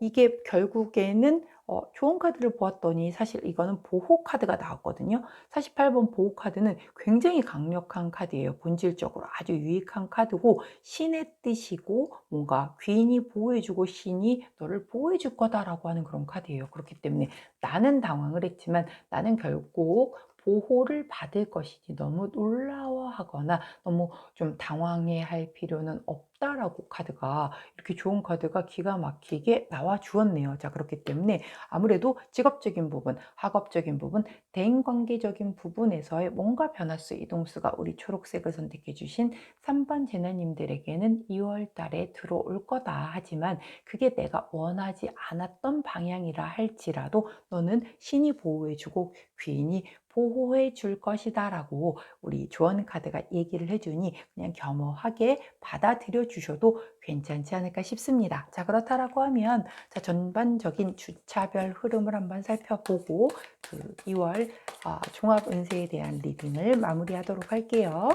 [SPEAKER 1] 이게 결국에는 좋은 카드를 보았더니 사실 이거는 보호 카드가 나왔거든요. 48번 보호 카드는 굉장히 강력한 카드예요. 본질적으로 아주 유익한 카드고 신의 뜻이고 뭔가 귀인이 보호해 주고 신이 너를 보호해 줄 거다라고 하는 그런 카드예요. 그렇기 때문에 나는 당황을 했지만 나는 결국 보호를 받을 것이지 너무 놀라워하거나 너무 좀 당황해 할 필요는 없다라고 카드가 이렇게 좋은 카드가 기가 막히게 나와 주었네요. 자, 그렇기 때문에 아무래도 직업적인 부분, 학업적인 부분, 대인관계적인 부분에서의 뭔가 변화수, 이동수가 우리 초록색을 선택해 주신 3번 제나님들에게는 2월 달에 들어올 거다. 하지만 그게 내가 원하지 않았던 방향이라 할지라도 너는 신이 보호해 주고 귀인이 보호해 줄 것이다 라고 우리 조언 카드가 얘기를 해주니 그냥 겸허하게 받아들여 주셔도 괜찮지 않을까 싶습니다. 자, 그렇다라고 하면 자, 전반적인 주차별 흐름을 한번 살펴보고 그 2월 종합 운세에 대한 리딩을 마무리하도록 할게요.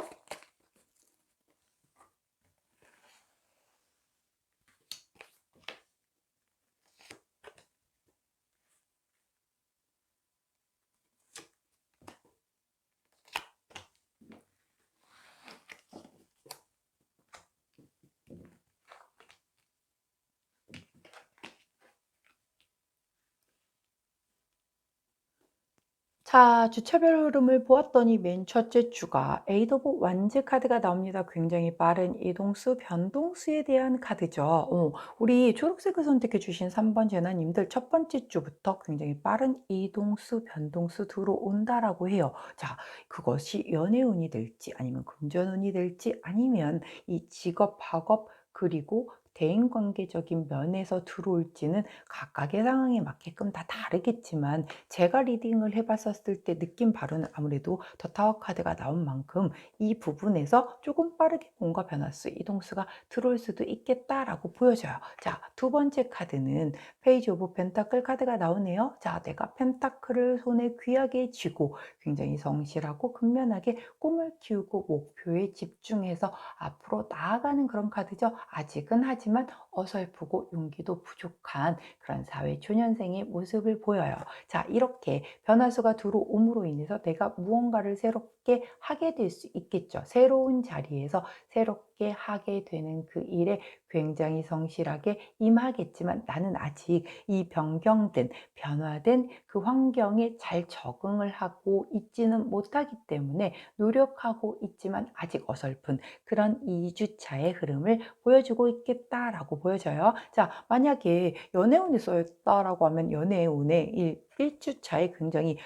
[SPEAKER 1] 자, 주차별 흐름을 보았더니 맨 첫째 주가 에이드 오브 완즈 카드가 나옵니다. 굉장히 빠른 이동수, 변동수에 대한 카드죠. 우리 초록색을 선택해 주신 3번 제나님들 첫 번째 주부터 굉장히 빠른 이동수, 변동수 들어온다라고 해요. 자, 그것이 연애운이 될지 아니면 금전운이 될지 아니면 이 직업, 학업 그리고 대인관계적인 면에서 들어올지는 각각의 상황에 맞게끔 다 다르겠지만 제가 리딩을 해봤었을 때 느낀 바로는 아무래도 더 타워 카드가 나온 만큼 이 부분에서 조금 빠르게 뭔가 변화수, 이동수가 들어올 수도 있겠다라고 보여져요. 자, 두 번째 카드는 페이지 오브 펜타클 카드가 나오네요. 자, 내가 펜타클을 손에 귀하게 쥐고 굉장히 성실하고 근면하게 꿈을 키우고 목표에 집중해서 앞으로 나아가는 그런 카드죠. 아직은 하지만 어설프고 용기도 부족한 그런 사회초년생의 모습을 보여요. 자, 이렇게 변화수가 들어옴으로 인해서 내가 무언가를 새롭게 하게 될 수 있겠죠. 새로운 자리에서 새롭게 하게 되는 그 일에 굉장히 성실하게 임하겠지만 나는 아직 이 변경된, 변화된 그 환경에 잘 적응을 하고 있지는 못하기 때문에 노력하고 있지만 아직 어설픈 그런 2주차의 흐름을 보여주고 있겠다라고 보여져요. 자, 만약에 연애운이 쏘였다라고 하면 연애운의 1주차에 굉장히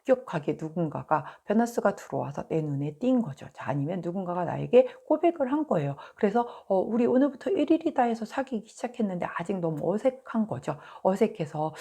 [SPEAKER 1] 급격하게 누군가가 변화수가 들어와서 내 눈에 띈 거죠. 자, 아니면 누군가가 나에게 고백을 한 거예요. 그래서 우리 오늘부터 1일이다 해서 사귀기 시작했는데 아직 너무 어색한 거죠. 어색해서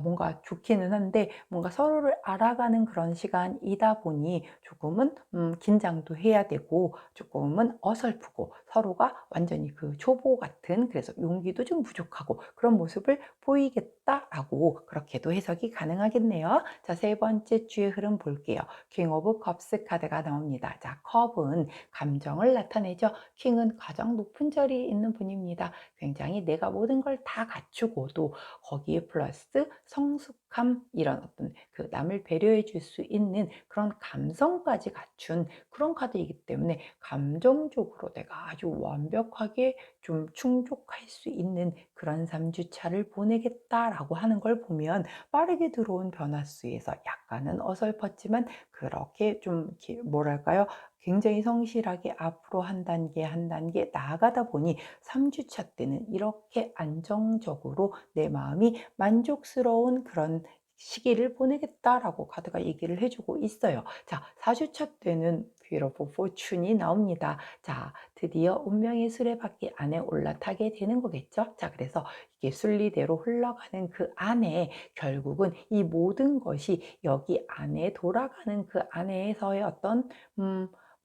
[SPEAKER 1] 뭔가 좋기는 한데 뭔가 서로를 알아가는 그런 시간이다 보니 조금은 긴장도 해야 되고 조금은 어설프고 서로가 완전히 그 초보 같은 그래서 용기도 좀 부족하고 그런 모습을 보이겠다라고 그렇게도 해석이 가능하겠네요. 자, 세 번째 주의 흐름 볼게요. 킹 오브 컵스 카드가 나옵니다. 자, 컵은 감정을 나타내죠. 킹은 가장 높은 자리에 있는 분입니다. 굉장히 내가 모든 걸 다 갖추고도 거기에 플러스 성숙함 이런 어떤 그 남을 배려해 줄 수 있는 그런 감성까지 갖춘 그런 카드이기 때문에 감정적으로 내가 아주 완벽하게 좀 충족할 수 있는 그런 3주차를 보내겠다라고 하는 걸 보면 빠르게 들어온 변화수에서 약간은 어설펐지만 그렇게 좀 뭐랄까요? 굉장히 성실하게 앞으로 한 단계 한 단계 나아가다 보니 3주차 때는 이렇게 안정적으로 내 마음이 만족스러운 그런 시기를 보내겠다라고 카드가 얘기를 해주고 있어요. 자, 4주차 때는 Wheel of Fortune이 나옵니다. 자, 드디어 운명의 수레바퀴 안에 올라타게 되는 거겠죠. 자, 그래서 이게 순리대로 흘러가는 그 안에 결국은 이 모든 것이 여기 안에 돌아가는 그 안에서의 어떤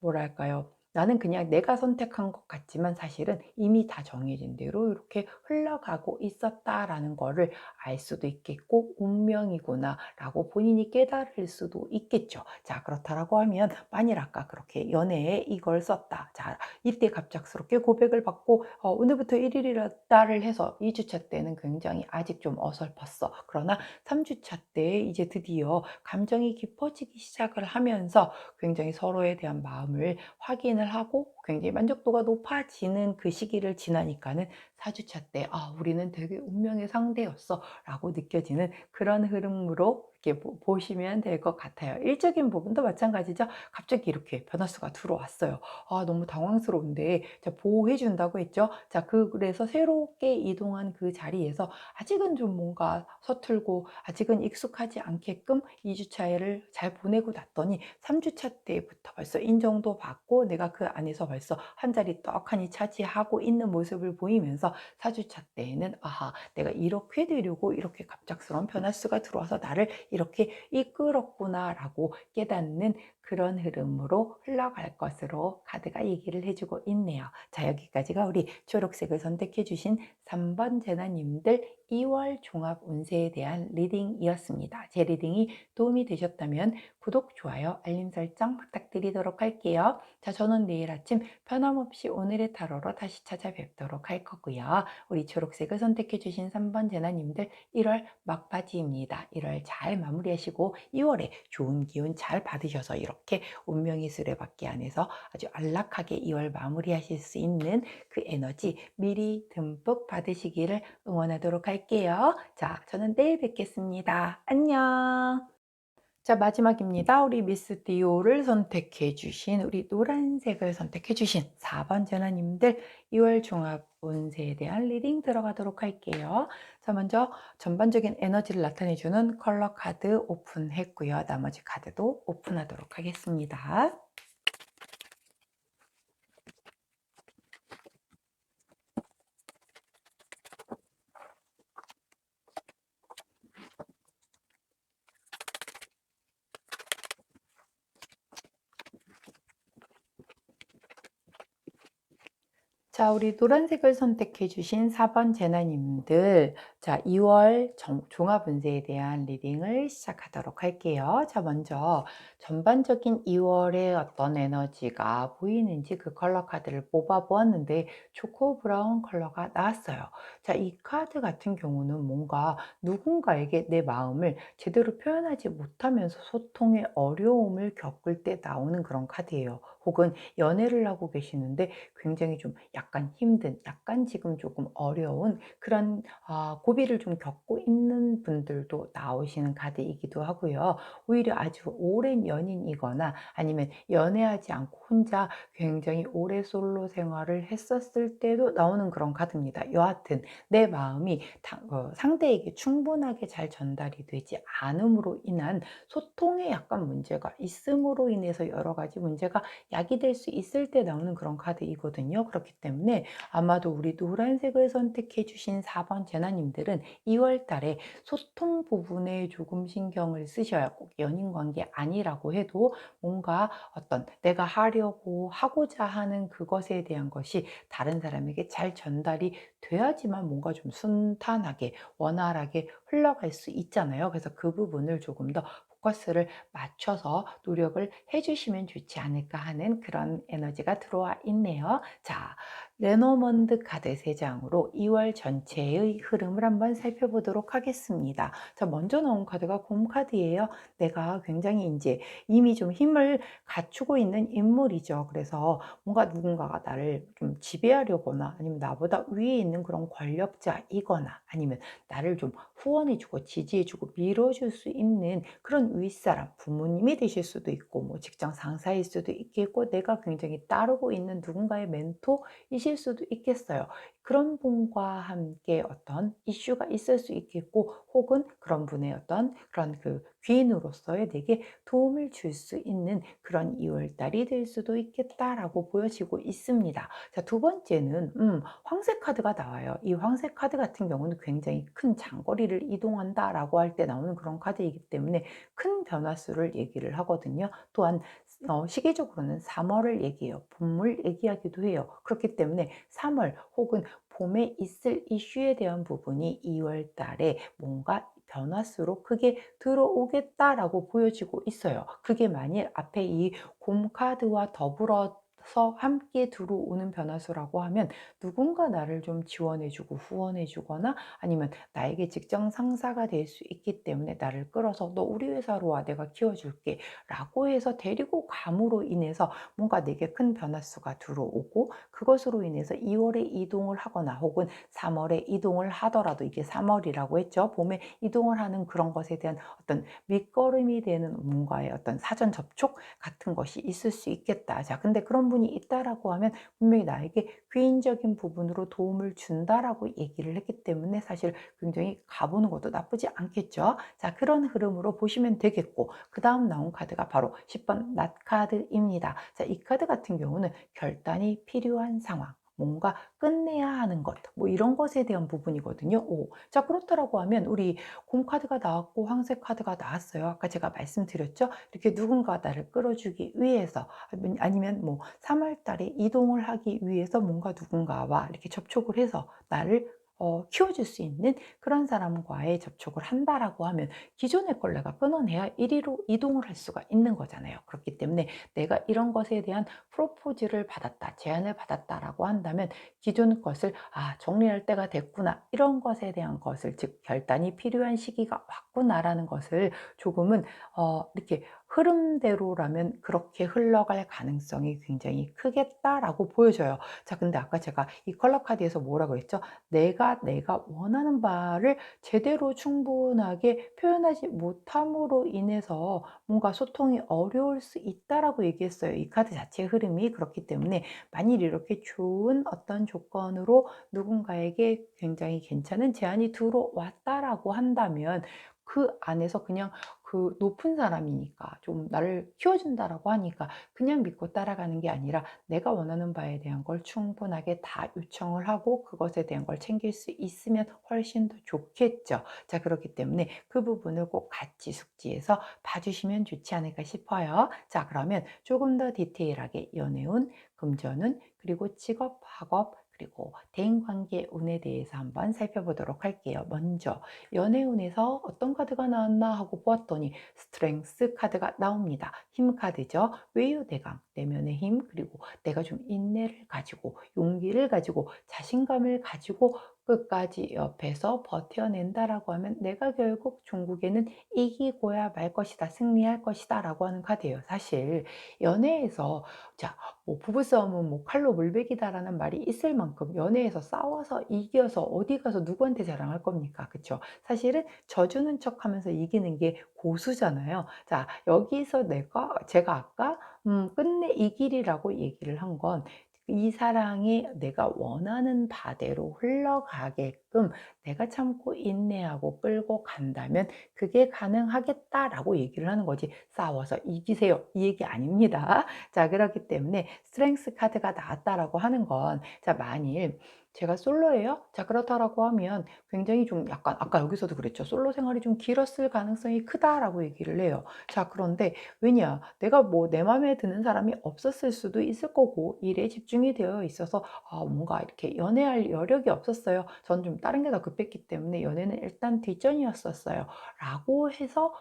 [SPEAKER 1] 뭐랄까요? 나는 그냥 내가 선택한 것 같지만 사실은 이미 다 정해진 대로 이렇게 흘러가고 있었다라는 거를 알 수도 있겠고 운명이구나라고 본인이 깨달을 수도 있겠죠. 자, 그렇다라고 하면 만일 아까 그렇게 연애에 이걸 썼다. 자, 이때 갑작스럽게 고백을 받고 오늘부터 1일이다를 해서 2주차 때는 굉장히 아직 좀 어설펐어. 그러나 3주차 때 이제 드디어 감정이 깊어지기 시작을 하면서 굉장히 서로에 대한 마음을 확인을 하고 굉장히 만족도가 높아지는 그 시기를 지나니까는 4주차 때 우리는 되게 운명의 상대였어 라고 느껴지는 그런 흐름으로 이렇게 보시면 될 것 같아요. 일적인 부분도 마찬가지죠. 갑자기 이렇게 변화수가 들어왔어요. 너무 당황스러운데 자, 보호해 준다고 했죠. 자, 그래서 새롭게 이동한 그 자리에서 아직은 좀 뭔가 서툴고 아직은 익숙하지 않게끔 2주차를 잘 보내고 났더니 3주차 때부터 벌써 인정도 받고 내가 그 안에서 벌써 한 자리 떡하니 차지하고 있는 모습을 보이면서 4주차 때에는 내가 이렇게 되려고 이렇게 갑작스러운 변화수가 들어와서 나를 이렇게 이끌었구나라고 깨닫는 그런 흐름으로 흘러갈 것으로 카드가 얘기를 해주고 있네요. 자, 여기까지가 우리 초록색을 선택해 주신 3번 재나님들 2월 종합 운세에 대한 리딩이었습니다. 제 리딩이 도움이 되셨다면 구독, 좋아요, 알림 설정 부탁드리도록 할게요. 자, 저는 내일 아침 변함없이 오늘의 타로로 다시 찾아뵙도록 할 거고요. 우리 초록색을 선택해 주신 3번 재나님들 1월 막바지입니다. 1월 잘 마무리하시고 2월에 좋은 기운 잘 받으셔서 이렇게 운명의 수레바퀴 안에서 아주 안락하게 2월 마무리하실 수 있는 그 에너지 미리 듬뿍 받으시기를 응원하도록 할게요. 자, 저는 내일 뵙겠습니다. 안녕. 자, 마지막입니다. 우리 미스 디오를 선택해 주신, 우리 노란색을 선택해 주신 4번 전화님들 2월 종합 운세에 대한 리딩 들어가도록 할게요. 자, 먼저 전반적인 에너지를 나타내 주는 컬러 카드 오픈했고요. 나머지 카드도 오픈하도록 하겠습니다. 자, 우리 노란색을 선택해 주신 4번 재나님들, 자, 2월 종합 운세에 대한 리딩을 시작하도록 할게요. 자, 먼저 전반적인 2월의 어떤 에너지가 보이는지 그 컬러 카드를 뽑아 보았는데 초코 브라운 컬러가 나왔어요. 자, 이 카드 같은 경우는 뭔가 누군가에게 내 마음을 제대로 표현하지 못하면서 소통의 어려움을 겪을 때 나오는 그런 카드예요. 혹은 연애를 하고 계시는데 굉장히 좀 약간 힘든, 약간 지금 조금 어려운 그런 고비를 좀 겪고 있는 분들도 나오시는 카드이기도 하고요. 오히려 아주 오랜 연인이거나 아니면 연애하지 않고 혼자 굉장히 오래 솔로 생활을 했었을 때도 나오는 그런 카드입니다. 여하튼 내 마음이 상대에게 충분하게 잘 전달이 되지 않음으로 인한 소통에 약간 문제가 있음으로 인해서 여러 가지 문제가 야기될 수 있을 때 나오는 그런 카드이거든요. 그렇기 때문에 아마도 우리 노란색을 선택해 주신 4번 재나님들은 2월 달에 소통 부분에 조금 신경을 쓰셔야, 꼭 연인 관계 아니라고 해도 뭔가 어떤 내가 하려고 하고자 하는 그것에 대한 것이 다른 사람에게 잘 전달이 돼야지만 뭔가 좀 순탄하게 원활하게 흘러갈 수 있잖아요. 그래서 그 부분을 조금 더 포커스를 맞춰서 노력을 해주시면 좋지 않을까 하는 그런 에너지가 들어와 있네요. 자, 레노먼드 카드 3장으로 2월 전체의 흐름을 한번 살펴보도록 하겠습니다. 자, 먼저 나온 카드가 곰 카드예요. 내가 굉장히 이제 이미 좀 힘을 갖추고 있는 인물이죠. 그래서 뭔가 누군가가 나를 좀 지배하려거나 아니면 나보다 위에 있는 그런 권력자이거나 아니면 나를 좀 후원해주고 지지해주고 밀어줄 수 있는 그런 윗사람, 부모님이 되실 수도 있고 뭐 직장 상사일 수도 있겠고 내가 굉장히 따르고 있는 누군가의 멘토이실 수도 있겠어요. 그런 분과 함께 어떤 이슈가 있을 수 있겠고 혹은 그런 분의 어떤 그런 그 귀인으로서의 내게 도움을 줄 수 있는 그런 2월 달이 될 수도 있겠다라고 보여지고 있습니다. 자, 두 번째는 황색 카드가 나와요. 이 황색 카드 같은 경우는 굉장히 큰 장거리를 이동한다라고 할 때 나오는 그런 카드이기 때문에 큰 변화수를 얘기를 하거든요. 또한 시기적으로는 3월을 얘기해요. 봄을 얘기하기도 해요. 그렇기 때문에 3월 혹은 봄에 있을 이슈에 대한 부분이 2월 달에 뭔가 변화수로 크게 들어오겠다라고 보여지고 있어요. 그게 만일 앞에 이 곰 카드와 더불어서 함께 들어오는 변화수라고 하면 누군가 나를 좀 지원해주고 후원해주거나 아니면 나에게 직장 상사가 될 수 있기 때문에 나를 끌어서 너 우리 회사로 와 내가 키워줄게 라고 해서 데리고 감으로 인해서 뭔가 내게 큰 변화수가 들어오고 그것으로 인해서 2월에 이동을 하거나 혹은 3월에 이동을 하더라도 이게 3월이라고 했죠. 봄에 이동을 하는 그런 것에 대한 어떤 밑거름이 되는 뭔가의 어떤 사전 접촉 같은 것이 있을 수 있겠다. 자, 근데 그런 분이 있다라고 하면 분명히 나에게 개인적인 부분으로 도움을 준다라고 얘기를 했기 때문에 사실 굉장히 가보는 것도 나쁘지 않겠죠. 자, 그런 흐름으로 보시면 되겠고 그 다음 나온 카드가 바로 10번 낫 카드입니다. 자, 이 카드 같은 경우는 결단이 필요한 상황, 뭔가 끝내야 하는 것, 뭐 이런 것에 대한 부분이거든요. 자, 그렇다라고 하면 우리 곰 카드가 나왔고 황새 카드가 나왔어요. 아까 제가 말씀드렸죠. 이렇게 누군가 나를 끌어주기 위해서 아니면 뭐 3월 달에 이동을 하기 위해서 뭔가 누군가와 이렇게 접촉을 해서 나를 키워줄 수 있는 그런 사람과의 접촉을 한다라고 하면 기존의 걸 내가 끊어내야 이리로 이동을 할 수가 있는 거잖아요. 그렇기 때문에 내가 이런 것에 대한 프로포즈를 받았다, 제안을 받았다라고 한다면 기존 것을 정리할 때가 됐구나, 이런 것에 대한 것을, 즉 결단이 필요한 시기가 왔구나라는 것을 조금은 이렇게 흐름대로라면 그렇게 흘러갈 가능성이 굉장히 크겠다라고 보여져요. 자, 근데 아까 제가 이 컬러 카드에서 뭐라고 했죠? 내가 원하는 바를 제대로 충분하게 표현하지 못함으로 인해서 뭔가 소통이 어려울 수 있다라고 얘기했어요. 이 카드 자체의 흐름이 그렇기 때문에 만일 이렇게 좋은 어떤 조건으로 누군가에게 굉장히 괜찮은 제안이 들어왔다라고 한다면 그 안에서 그냥 그 높은 사람이니까 좀 나를 키워준다라고 하니까 그냥 믿고 따라가는 게 아니라 내가 원하는 바에 대한 걸 충분하게 다 요청을 하고 그것에 대한 걸 챙길 수 있으면 훨씬 더 좋겠죠. 자, 그렇기 때문에 그 부분을 꼭 같이 숙지해서 봐주시면 좋지 않을까 싶어요. 자, 그러면 조금 더 디테일하게 연애운, 금전운, 그리고 직업, 학업, 그리고 대인관계 운에 대해서 한번 살펴보도록 할게요. 먼저 연애운에서 어떤 카드가 나왔나 하고 보았더니 스트렝스 카드가 나옵니다. 힘 카드죠. 외유대강, 내면의 힘, 그리고 내가 좀 인내를 가지고 용기를 가지고 자신감을 가지고 끝까지 옆에서 버텨낸다라고 하면 내가 결국 종국에는 이기고야 말 것이다, 승리할 것이다 라고 하는 카드예요. 사실 연애에서 자, 뭐 부부싸움은 뭐 칼로 물베기다라는 말이 있을 만큼 연애에서 싸워서 이겨서 어디 가서 누구한테 자랑할 겁니까? 그쵸? 사실은 져주는 척 하면서 이기는 게 고수잖아요. 자, 여기서 제가 아까 끝내 이 길이라고 얘기를 한 건 이 사랑이 내가 원하는 바대로 흘러가게끔 내가 참고 인내하고 끌고 간다면 그게 가능하겠다라고 얘기를 하는 거지, 싸워서 이기세요 이 얘기 아닙니다. 자, 그렇기 때문에 스트렝스 카드가 나왔다라고 하는 건, 자, 만일 제가 솔로예요? 자, 그렇다라고 하면 굉장히 좀 약간 아까 여기서도 그랬죠. 솔로 생활이 좀 길었을 가능성이 크다라고 얘기를 해요. 자, 그런데 왜냐? 내가 뭐 내 마음에 드는 사람이 없었을 수도 있을 거고 일에 집중이 되어 있어서 뭔가 이렇게 연애할 여력이 없었어요. 전 좀 다른 게 더 급했기 때문에 연애는 일단 뒷전이었었어요. 라고 해서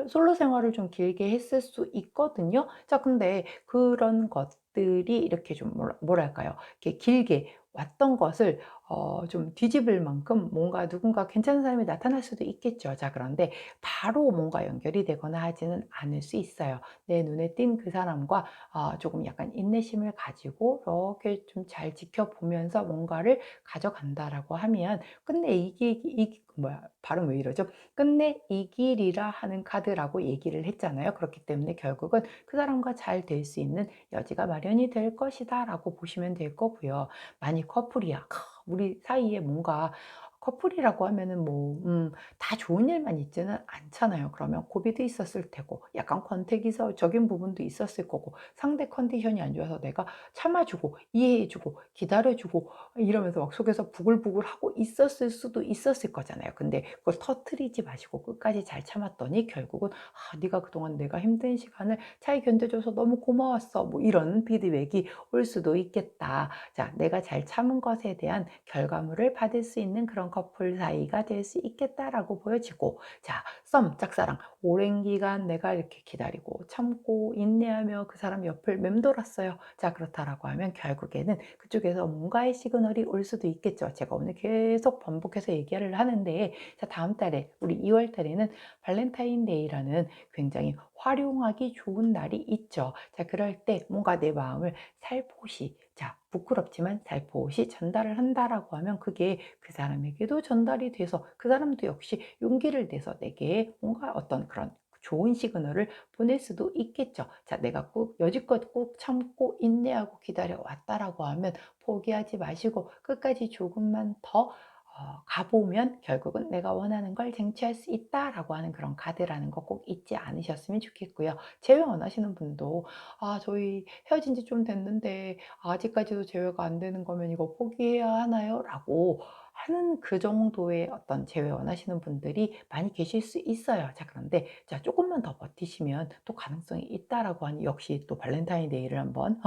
[SPEAKER 1] 솔로 생활을 좀 길게 했을 수 있거든요. 자, 근데 그런 것들이 이렇게 좀 뭐랄까요? 이렇게 길게 왔던 것을 좀 뒤집을 만큼 뭔가 누군가 괜찮은 사람이 나타날 수도 있겠죠. 자, 그런데 바로 뭔가 연결이 되거나 하지는 않을 수 있어요. 내 눈에 띈 그 사람과 조금 약간 인내심을 가지고 이렇게 좀 잘 지켜보면서 뭔가를 가져간다라고 하면 끝내 발음 왜 이러죠? 끝내 이길이라 하는 카드라고 얘기를 했잖아요. 그렇기 때문에 결국은 그 사람과 잘 될 수 있는 여지가 마련이 될 것이다 라고 보시면 될 거고요. 만약 커플이야, 우리 사이에 뭔가 커플이라고 하면은 다 좋은 일만 있지는 않잖아요. 그러면 고비도 있었을 테고 약간 권태기적인 부분도 있었을 거고 상대 컨디션이 안 좋아서 내가 참아주고 이해해주고 기다려주고 이러면서 막 속에서 부글부글 하고 있었을 수도 있었을 거잖아요. 근데 그걸 터트리지 마시고 끝까지 잘 참았더니 결국은 네가 그동안 내가 힘든 시간을 잘 견뎌줘서 너무 고마웠어, 뭐 이런 피드백이 올 수도 있겠다. 자, 내가 잘 참은 것에 대한 결과물을 받을 수 있는 그런 커플 사이가 될 수 있겠다라고 보여지고, 자, 짝사랑 오랜 기간 내가 이렇게 기다리고 참고 인내하며 그 사람 옆을 맴돌았어요. 자, 그렇다라고 하면 결국에는 그쪽에서 뭔가의 시그널이 올 수도 있겠죠. 제가 오늘 계속 반복해서 얘기를 하는데, 자, 다음 달에 우리 2월 달에는 발렌타인데이라는 굉장히 활용하기 좋은 날이 있죠. 자, 그럴 때 뭔가 내 마음을 살포시, 자, 부끄럽지만 살포시 전달을 한다라고 하면 그게 그 사람에게도 전달이 돼서 그 사람도 역시 용기를 내서 내게 뭔가 어떤 그런 좋은 시그널을 보낼 수도 있겠죠. 자, 내가 여지껏 꾹 참고 인내하고 기다려 왔다라고 하면 포기하지 마시고 끝까지 조금만 더 가보면 결국은 내가 원하는 걸 쟁취할 수 있다라고 하는 그런 카드라는 거 꼭 잊지 않으셨으면 좋겠고요. 재회 원하시는 분도 저희 헤어진 지 좀 됐는데 아직까지도 재회가 안 되는 거면 이거 포기해야 하나요? 라고 하는 그 정도의 어떤 재회 원하시는 분들이 많이 계실 수 있어요. 자, 그런데 자, 조금만 더 버티시면 또 가능성이 있다라고 하니 역시 또 발렌타인데이를 한번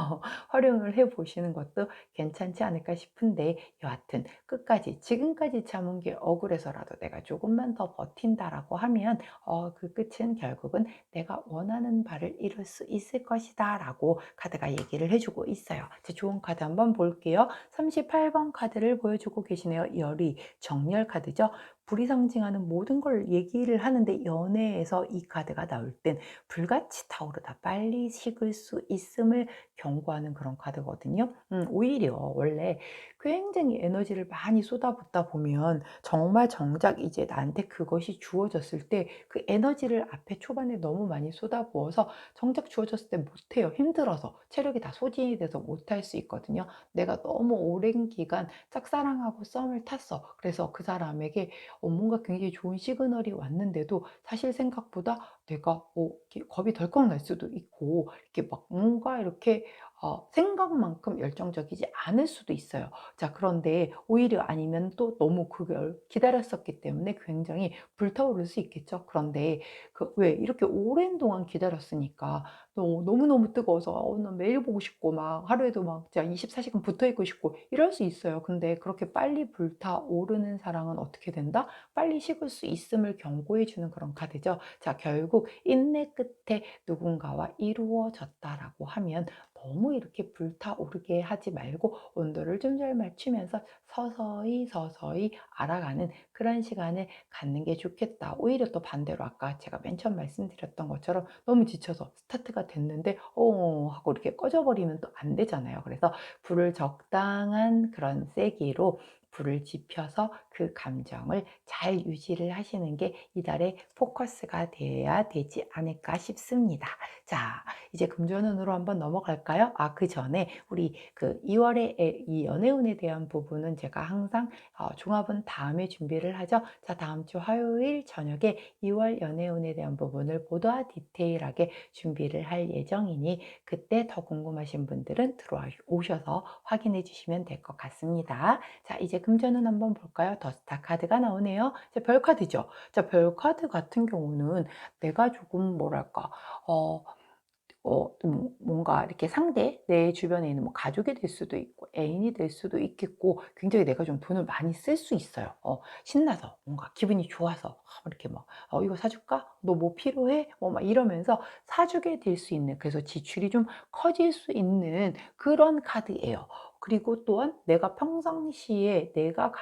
[SPEAKER 1] 활용을 해 보시는 것도 괜찮지 않을까 싶은데, 여하튼 끝까지 지금까지 참은 게 억울해서라도 내가 조금만 더 버틴다라고 하면 그 끝은 결국은 내가 원하는 바를 이룰 수 있을 것이다라고 카드가 얘기를 해주고 있어요. 제 좋은 카드 한번 볼게요. 38번 카드를 보여주고 계시네요. 열이 정렬 카드죠. 불이 상징하는 모든 걸 얘기를 하는데, 연애에서 이 카드가 나올 땐 불같이 타오르다, 빨리 식을 수 있음을 경고하는 그런 카드거든요. 오히려 원래 굉장히 에너지를 많이 쏟아붓다 보면 정말 정작 이제 나한테 그것이 주어졌을 때 그 에너지를 앞에 초반에 너무 많이 쏟아부어서 정작 주어졌을 때 못해요. 힘들어서 체력이 다 소진이 돼서 못할 수 있거든요. 내가 너무 오랜 기간 짝사랑하고 썸을 탔어. 그래서 그 사람에게 뭔가 굉장히 좋은 시그널이 왔는데도 사실 생각보다 내가 이렇게 겁이 덜컥 날 수도 있고, 이렇게 막 뭔가 이렇게 생각만큼 열정적이지 않을 수도 있어요. 자, 그런데 오히려 아니면 또 너무 그걸 기다렸었기 때문에 굉장히 불타오를 수 있겠죠. 그런데 왜 이렇게 오랜 동안 기다렸으니까 너무너무 뜨거워서 난 매일 보고 싶고 막 하루에도 막 진짜 24시간 붙어 있고 싶고 이럴 수 있어요. 근데 그렇게 빨리 불타오르는 사랑은 어떻게 된다? 빨리 식을 수 있음을 경고해 주는 그런 카드죠. 자, 결국 인내 끝에 누군가와 이루어졌다라고 하면 너무 이렇게 불타오르게 하지 말고 온도를 좀 잘 맞추면서 서서히 서서히 알아가는 그런 시간을 갖는 게 좋겠다. 오히려 또 반대로 아까 제가 맨 처음 말씀드렸던 것처럼 너무 지쳐서 스타트가 됐는데 하고 이렇게 꺼져버리면 또 안 되잖아요. 그래서 불을 적당한 그런 세기로 불을 지펴서 그 감정을 잘 유지를 하시는 게 이달의 포커스가 되어야 되지 않을까 싶습니다. 자, 이제 금전운으로 한번 넘어갈까요? 그 전에 우리 그 2월에 이 연애운에 대한 부분은 제가 항상 종합은 다음에 준비를 하죠. 자, 다음 주 화요일 저녁에 2월 연애운에 대한 부분을 보다 디테일하게 준비를 할 예정이니 그때 더 궁금하신 분들은 들어오셔서 확인해 주시면 될 것 같습니다. 자, 이제 금전운 한번 볼까요? 더스타 카드가 나오네요. 자, 별 카드죠. 자, 별 카드 같은 경우는 내가 조금 뭐랄까 좀 뭔가 이렇게 상대, 내 주변에 있는 뭐 가족이 될 수도 있고 애인이 될 수도 있겠고, 굉장히 내가 좀 돈을 많이 쓸 수 있어요. 신나서 뭔가 기분이 좋아서 이렇게 막 이거 사줄까? 너 뭐 필요해? 막 이러면서 사주게 될 수 있는, 그래서 지출이 좀 커질 수 있는 그런 카드예요. 그리고 또한 내가 평상시에 내가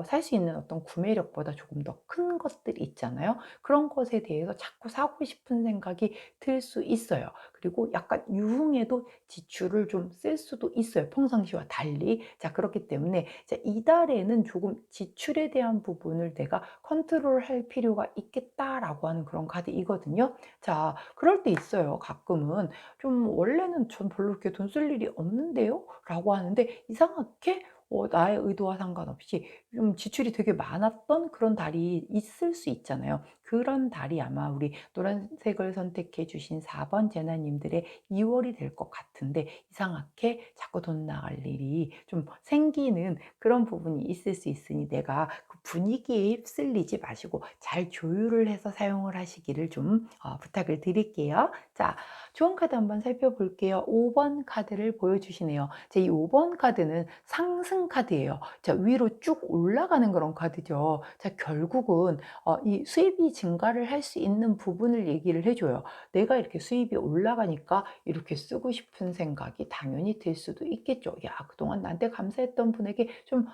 [SPEAKER 1] 살 수 있는 어떤 구매력보다 조금 더 큰 것들이 있잖아요. 그런 것에 대해서 자꾸 사고 싶은 생각이 들 수 있어요. 그리고 약간 유흥에도 지출을 좀 쓸 수도 있어요, 평상시와 달리. 자, 그렇기 때문에 이달에는 조금 지출에 대한 부분을 내가 컨트롤할 필요가 있겠다라고 하는 그런 카드이거든요. 자, 그럴 때 있어요. 가끔은 좀 원래는 전 별로 이렇게 돈 쓸 일이 없는데요? 라고 하는데 이상하게 나의 의도와 상관없이 좀 지출이 되게 많았던 그런 달이 있을 수 있잖아요. 그런 달이 아마 우리 노란색을 선택해 주신 4번 제나님들의 2월이 될 것 같은데, 이상하게 자꾸 돈 나갈 일이 좀 생기는 그런 부분이 있을 수 있으니 내가 그 분위기에 휩쓸리지 마시고 잘 조율을 해서 사용을 하시기를 좀 부탁을 드릴게요. 자, 좋은 카드 한번 살펴볼게요. 5번 카드를 보여주시네요. 이 5번 카드는 상승 카드예요. 자, 위로 쭉 올라가는 그런 카드죠. 자, 결국은 이 수입이 증가를 할 수 있는 부분을 얘기를 해줘요. 내가 이렇게 수입이 올라가니까 이렇게 쓰고 싶은 생각이 당연히 들 수도 있겠죠. 야, 그동안 나한테 감사했던 분에게 좀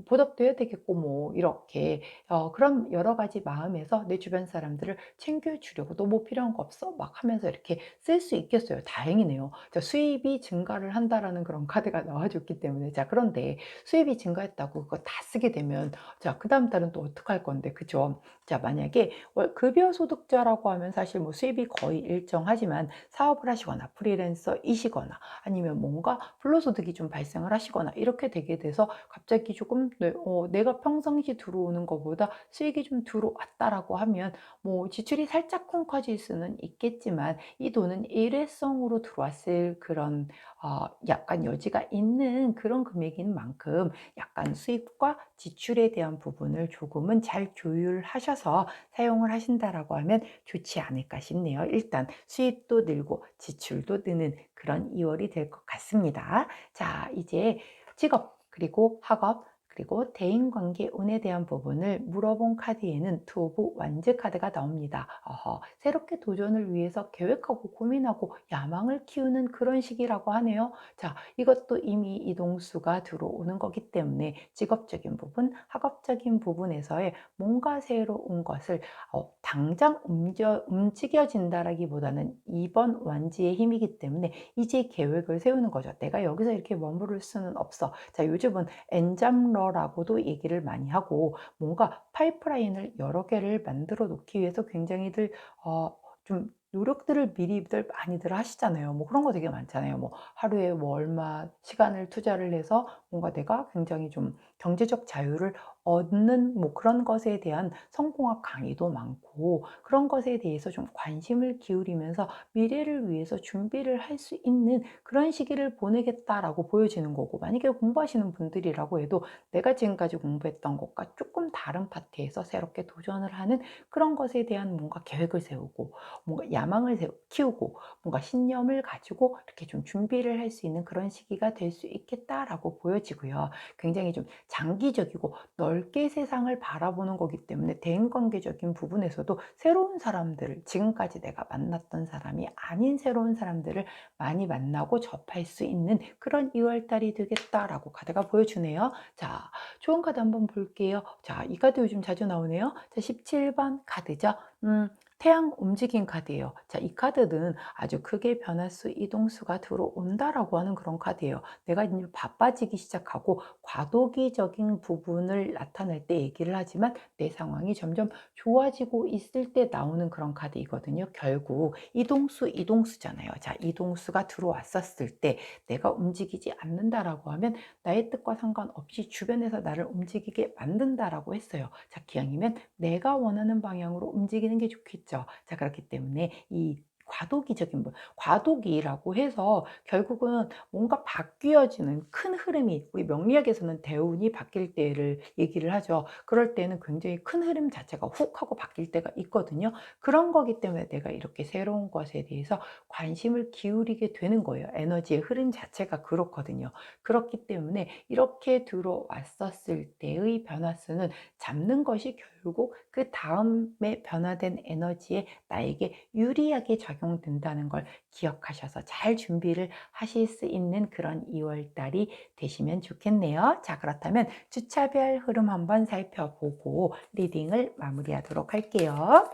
[SPEAKER 1] 보답도 해야 되겠고, 뭐, 이렇게. 그런 여러 가지 마음에서 내 주변 사람들을 챙겨주려고 너 뭐 필요한 거 없어? 막 하면서 이렇게 쓸 수 있겠어요. 다행이네요. 자, 수입이 증가를 한다라는 그런 카드가 나와줬기 때문에. 자, 그런데 수입이 증가했다고 그거 다 쓰게 되면 자, 그 다음 달은 또 어떡할 건데, 그죠? 자, 만약에 만약에 급여 소득자라고 하면 사실 뭐 수입이 거의 일정하지만 사업을 하시거나 프리랜서이시거나 아니면 뭔가 불로소득이 좀 발생을 하시거나 이렇게 되게 돼서 갑자기 조금 내가 평상시 들어오는 것보다 수익이 좀 들어왔다라고 하면 뭐 지출이 살짝 쿵 커질 수는 있겠지만 이 돈은 일회성으로 들어왔을 그런 약간 여지가 있는 그런 금액인 만큼 약간 수입과 지출에 대한 부분을 조금은 잘 조율하셔서 사용을 하신다라고 하면 좋지 않을까 싶네요. 일단 수입도 늘고 지출도 느는 그런 2월이 될 것 같습니다. 자, 이제 직업 그리고 학업 그리고 대인관계 운에 대한 부분을 물어본 카드에는 투 오브 완즈 카드가 나옵니다. 새롭게 도전을 위해서 계획하고 고민하고 야망을 키우는 그런 시기라고 하네요. 자, 이것도 이미 이동수가 들어오는 거기 때문에 직업적인 부분, 학업적인 부분에서의 뭔가 새로운 것을 당장 움직여진다라기보다는 이번 완지의 힘이기 때문에 이제 계획을 세우는 거죠. 내가 여기서 이렇게 머무를 수는 없어. 자, 요즘은 엔잡러라고도 얘기를 많이 하고 뭔가 파이프라인을 여러 개를 만들어 놓기 위해서 굉장히들 좀 노력들을 미리들 많이들 하시잖아요. 뭐 그런 거 되게 많잖아요. 뭐 하루에 뭐 얼마 시간을 투자를 해서 뭔가 내가 굉장히 좀 경제적 자유를 얻는 뭐 그런 것에 대한 성공학 강의도 많고 그런 것에 대해서 좀 관심을 기울이면서 미래를 위해서 준비를 할 수 있는 그런 시기를 보내겠다라고 보여지는 거고 만약에 공부하시는 분들이라고 해도 내가 지금까지 공부했던 것과 조금 다른 파트에서 새롭게 도전을 하는 그런 것에 대한 뭔가 계획을 세우고 뭔가 야망을 키우고 뭔가 신념을 가지고 이렇게 좀 준비를 할 수 있는 그런 시기가 될 수 있겠다라고 보여지고요. 굉장히 좀 장기적이고 넓게 세상을 바라보는 거기 때문에 대인관계적인 부분에서도 새로운 사람들을 지금까지 내가 만났던 사람이 아닌 새로운 사람들을 많이 만나고 접할 수 있는 그런 2월 달이 되겠다라고 카드가 보여주네요. 자, 좋은 카드 한번 볼게요. 자, 이 카드 요즘 자주 나오네요. 자, 17번 카드죠. 태양 움직임 카드예요. 자, 이 카드는 아주 크게 변화수, 이동수가 들어온다라고 하는 그런 카드예요. 내가 이제 바빠지기 시작하고 과도기적인 부분을 나타낼 때 얘기를 하지만 내 상황이 점점 좋아지고 있을 때 나오는 그런 카드이거든요. 결국 이동수잖아요. 자, 이동수가 들어왔었을 때 내가 움직이지 않는다라고 하면 나의 뜻과 상관없이 주변에서 나를 움직이게 만든다라고 했어요. 자, 기왕이면 내가 원하는 방향으로 움직이는 게 좋겠죠. 자, 그렇기 때문에 이 과도기적인 분, 과도기라고 해서 결국은 뭔가 바뀌어지는 큰 흐름이 우리 명리학에서는 대운이 바뀔 때를 얘기를 하죠. 그럴 때는 굉장히 큰 흐름 자체가 훅 하고 바뀔 때가 있거든요. 그런 거기 때문에 내가 이렇게 새로운 것에 대해서 관심을 기울이게 되는 거예요. 에너지의 흐름 자체가 그렇거든요. 그렇기 때문에 이렇게 들어왔었을 때의 변화수는 잡는 것이 결국 그 다음에 변화된 에너지에 나에게 유리하게 작용된다는 걸 기억하셔서 잘 준비를 하실 수 있는 그런 2월 달이 되시면 좋겠네요. 자, 그렇다면 주차별 흐름 한번 살펴보고 리딩을 마무리하도록 할게요.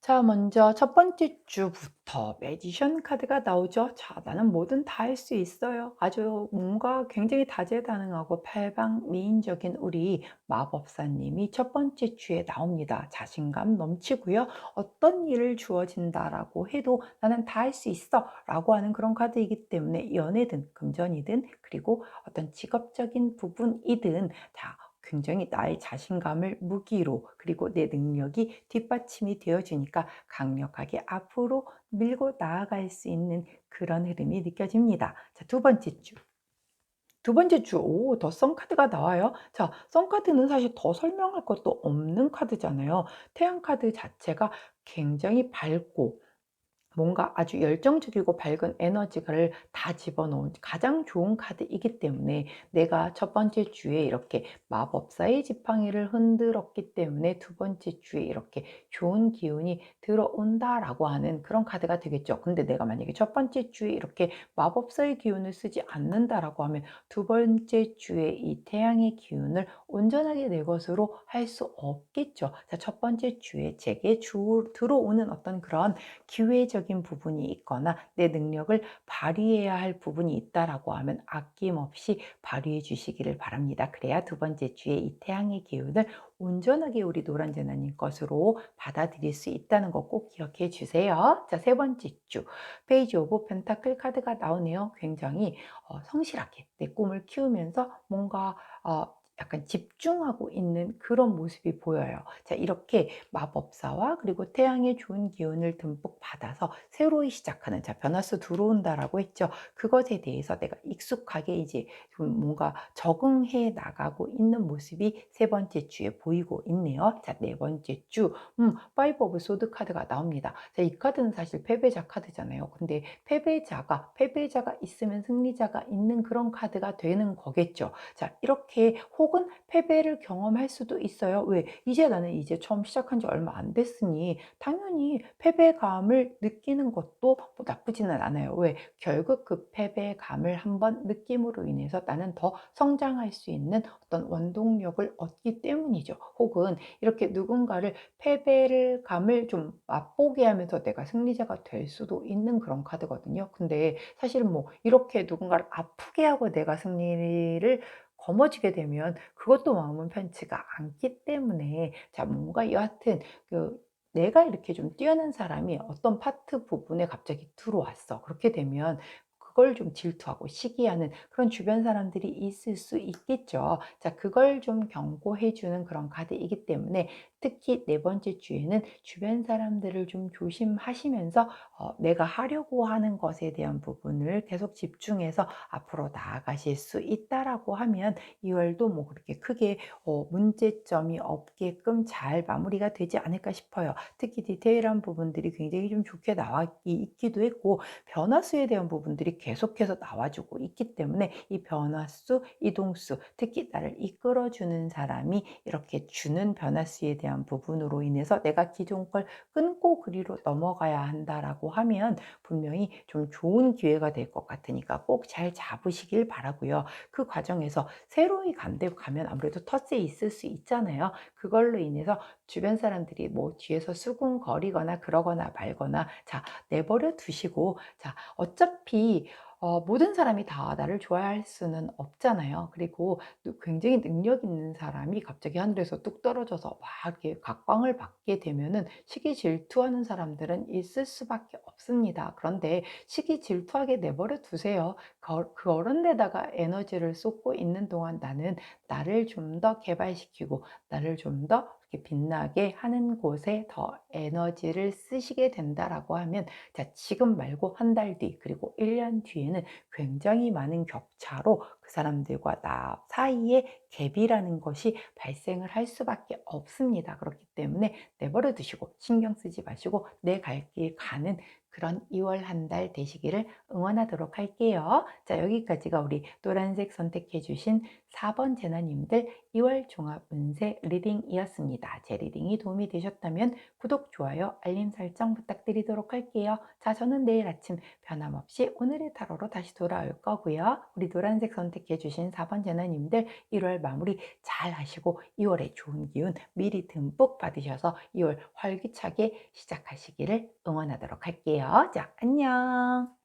[SPEAKER 1] 자, 먼저 첫 번째 주부터 매지션 카드가 나오죠. 자, 나는 뭐든 다 할 수 있어요. 아주 뭔가 굉장히 다재다능하고 팔방미인적인 우리 마법사님이 첫 번째 주에 나옵니다. 자신감 넘치고요. 어떤 일을 주어진다라고 해도 나는 다 할 수 있어 라고 하는 그런 카드이기 때문에 연애든 금전이든 그리고 어떤 직업적인 부분이든 자, 굉장히 나의 자신감을 무기로 그리고 내 능력이 뒷받침이 되어주니까 강력하게 앞으로 밀고 나아갈 수 있는 그런 흐름이 느껴집니다. 자, 두 번째 주. 두 번째 주, 더 썬카드가 나와요. 자, 썬카드는 사실 더 설명할 것도 없는 카드잖아요. 태양 카드 자체가 굉장히 밝고 뭔가 아주 열정적이고 밝은 에너지를 다 집어넣은 가장 좋은 카드이기 때문에 내가 첫 번째 주에 이렇게 마법사의 지팡이를 흔들었기 때문에 두 번째 주에 이렇게 좋은 기운이 들어온다라고 하는 그런 카드가 되겠죠. 근데 내가 만약에 첫 번째 주에 이렇게 마법사의 기운을 쓰지 않는다라고 하면 두 번째 주에 이 태양의 기운을 온전하게 내 것으로 할 수 없겠죠. 자, 첫 번째 주에 제게 들어오는 어떤 그런 기회적인 부분이 있거나 내 능력을 발휘해야 할 부분이 있다라고 하면 아낌없이 발휘해 주시기를 바랍니다. 그래야 두 번째 주에 이 태양의 기운을 온전하게 우리 노란재나님 것으로 받아들일 수 있다는 거 꼭 기억해 주세요. 자, 세 번째 주 페이지 오브 펜타클 카드가 나오네요. 굉장히 성실하게 내 꿈을 키우면서 뭔가 약간 집중하고 있는 그런 모습이 보여요. 자, 이렇게 마법사와 그리고 태양의 좋은 기운을 듬뿍 받아서 새로이 시작하는, 자, 변화수 들어온다라고 했죠. 그것에 대해서 내가 익숙하게 이제 좀 뭔가 적응해 나가고 있는 모습이 세 번째 주에 보이고 있네요. 자, 네 번째 주 파이브 오브 소드 카드가 나옵니다. 자, 이 카드는 사실 패배자 카드잖아요. 근데 패배자가 있으면 승리자가 있는 그런 카드가 되는 거겠죠. 자, 이렇게 혹은 패배를 경험할 수도 있어요. 왜? 나는 처음 시작한 지 얼마 안 됐으니 당연히 패배감을 느끼는 것도 뭐 나쁘지는 않아요. 왜? 결국 그 패배감을 한번 느낌으로 인해서 나는 더 성장할 수 있는 어떤 원동력을 얻기 때문이죠. 혹은 이렇게 누군가를 패배를 감을 좀 맛보게 하면서 내가 승리자가 될 수도 있는 그런 카드거든요. 근데 사실은 뭐 이렇게 누군가를 아프게 하고 내가 승리를 거머쥐게 되면 그것도 마음은 편치가 않기 때문에, 자, 뭔가 여하튼 내가 이렇게 좀 뛰어난 사람이 어떤 파트 부분에 갑자기 들어왔어. 그렇게 되면 그걸 좀 질투하고 시기하는 그런 주변 사람들이 있을 수 있겠죠. 자, 그걸 좀 경고해 주는 그런 카드이기 때문에 특히 네 번째 주에는 주변 사람들을 좀 조심하시면서 내가 하려고 하는 것에 대한 부분을 계속 집중해서 앞으로 나아가실 수 있다라고 하면 2월도 뭐 그렇게 크게 문제점이 없게끔 잘 마무리가 되지 않을까 싶어요. 특히 디테일한 부분들이 굉장히 좀 좋게 나와 있기도 했고, 변화수에 대한 부분들이 계속해서 나와주고 있기 때문에 이 변화수, 이동수, 특히 나를 이끌어주는 사람이 이렇게 주는 변화수에 대한 부분으로 인해서 내가 기존 걸 끊고 그리로 넘어가야 한다라고 하면 분명히 좀 좋은 기회가 될 것 같으니까 꼭 잘 잡으시길 바라고요. 그 과정에서 새로이 가면 아무래도 텃세 있을 수 있잖아요. 그걸로 인해서 주변 사람들이 뭐 뒤에서 수군거리거나 그러거나 말거나, 자, 내버려 두시고, 자, 어차피 모든 사람이 다 나를 좋아할 수는 없잖아요. 그리고 또 굉장히 능력 있는 사람이 갑자기 하늘에서 뚝 떨어져서 막 이렇게 각광을 받게 되면은 시기 질투하는 사람들은 있을 수밖에 없습니다. 그런데 시기 질투하게 내버려 두세요. 그런 데다가 에너지를 쏟고 있는 동안 나는 나를 좀 더 개발시키고 나를 좀 더 이렇게 빛나게 하는 곳에 더 에너지를 쓰시게 된다라고 하면, 자, 지금 말고 한 달 뒤 그리고 1년 뒤에는 굉장히 많은 격차로 그 사람들과 나 사이에 갭이라는 것이 발생을 할 수밖에 없습니다. 그렇기 때문에 내버려 두시고 신경 쓰지 마시고 내 갈 길 가는 그런 2월 한 달 되시기를 응원하도록 할게요. 자, 여기까지가 우리 노란색 선택해 주신 4번 재나님들 2월 종합 운세 리딩이었습니다. 제 리딩이 도움이 되셨다면 구독, 좋아요, 알림 설정 부탁드리도록 할게요. 자, 저는 내일 아침 변함없이 오늘의 타로로 다시 돌아올 거고요. 우리 노란색 선택해 주신 4번 재나님들 1월 마무리 잘 하시고 2월에 좋은 기운 미리 듬뿍 받으셔서 2월 활기차게 시작하시기를 응원하도록 할게요. 자, 안녕.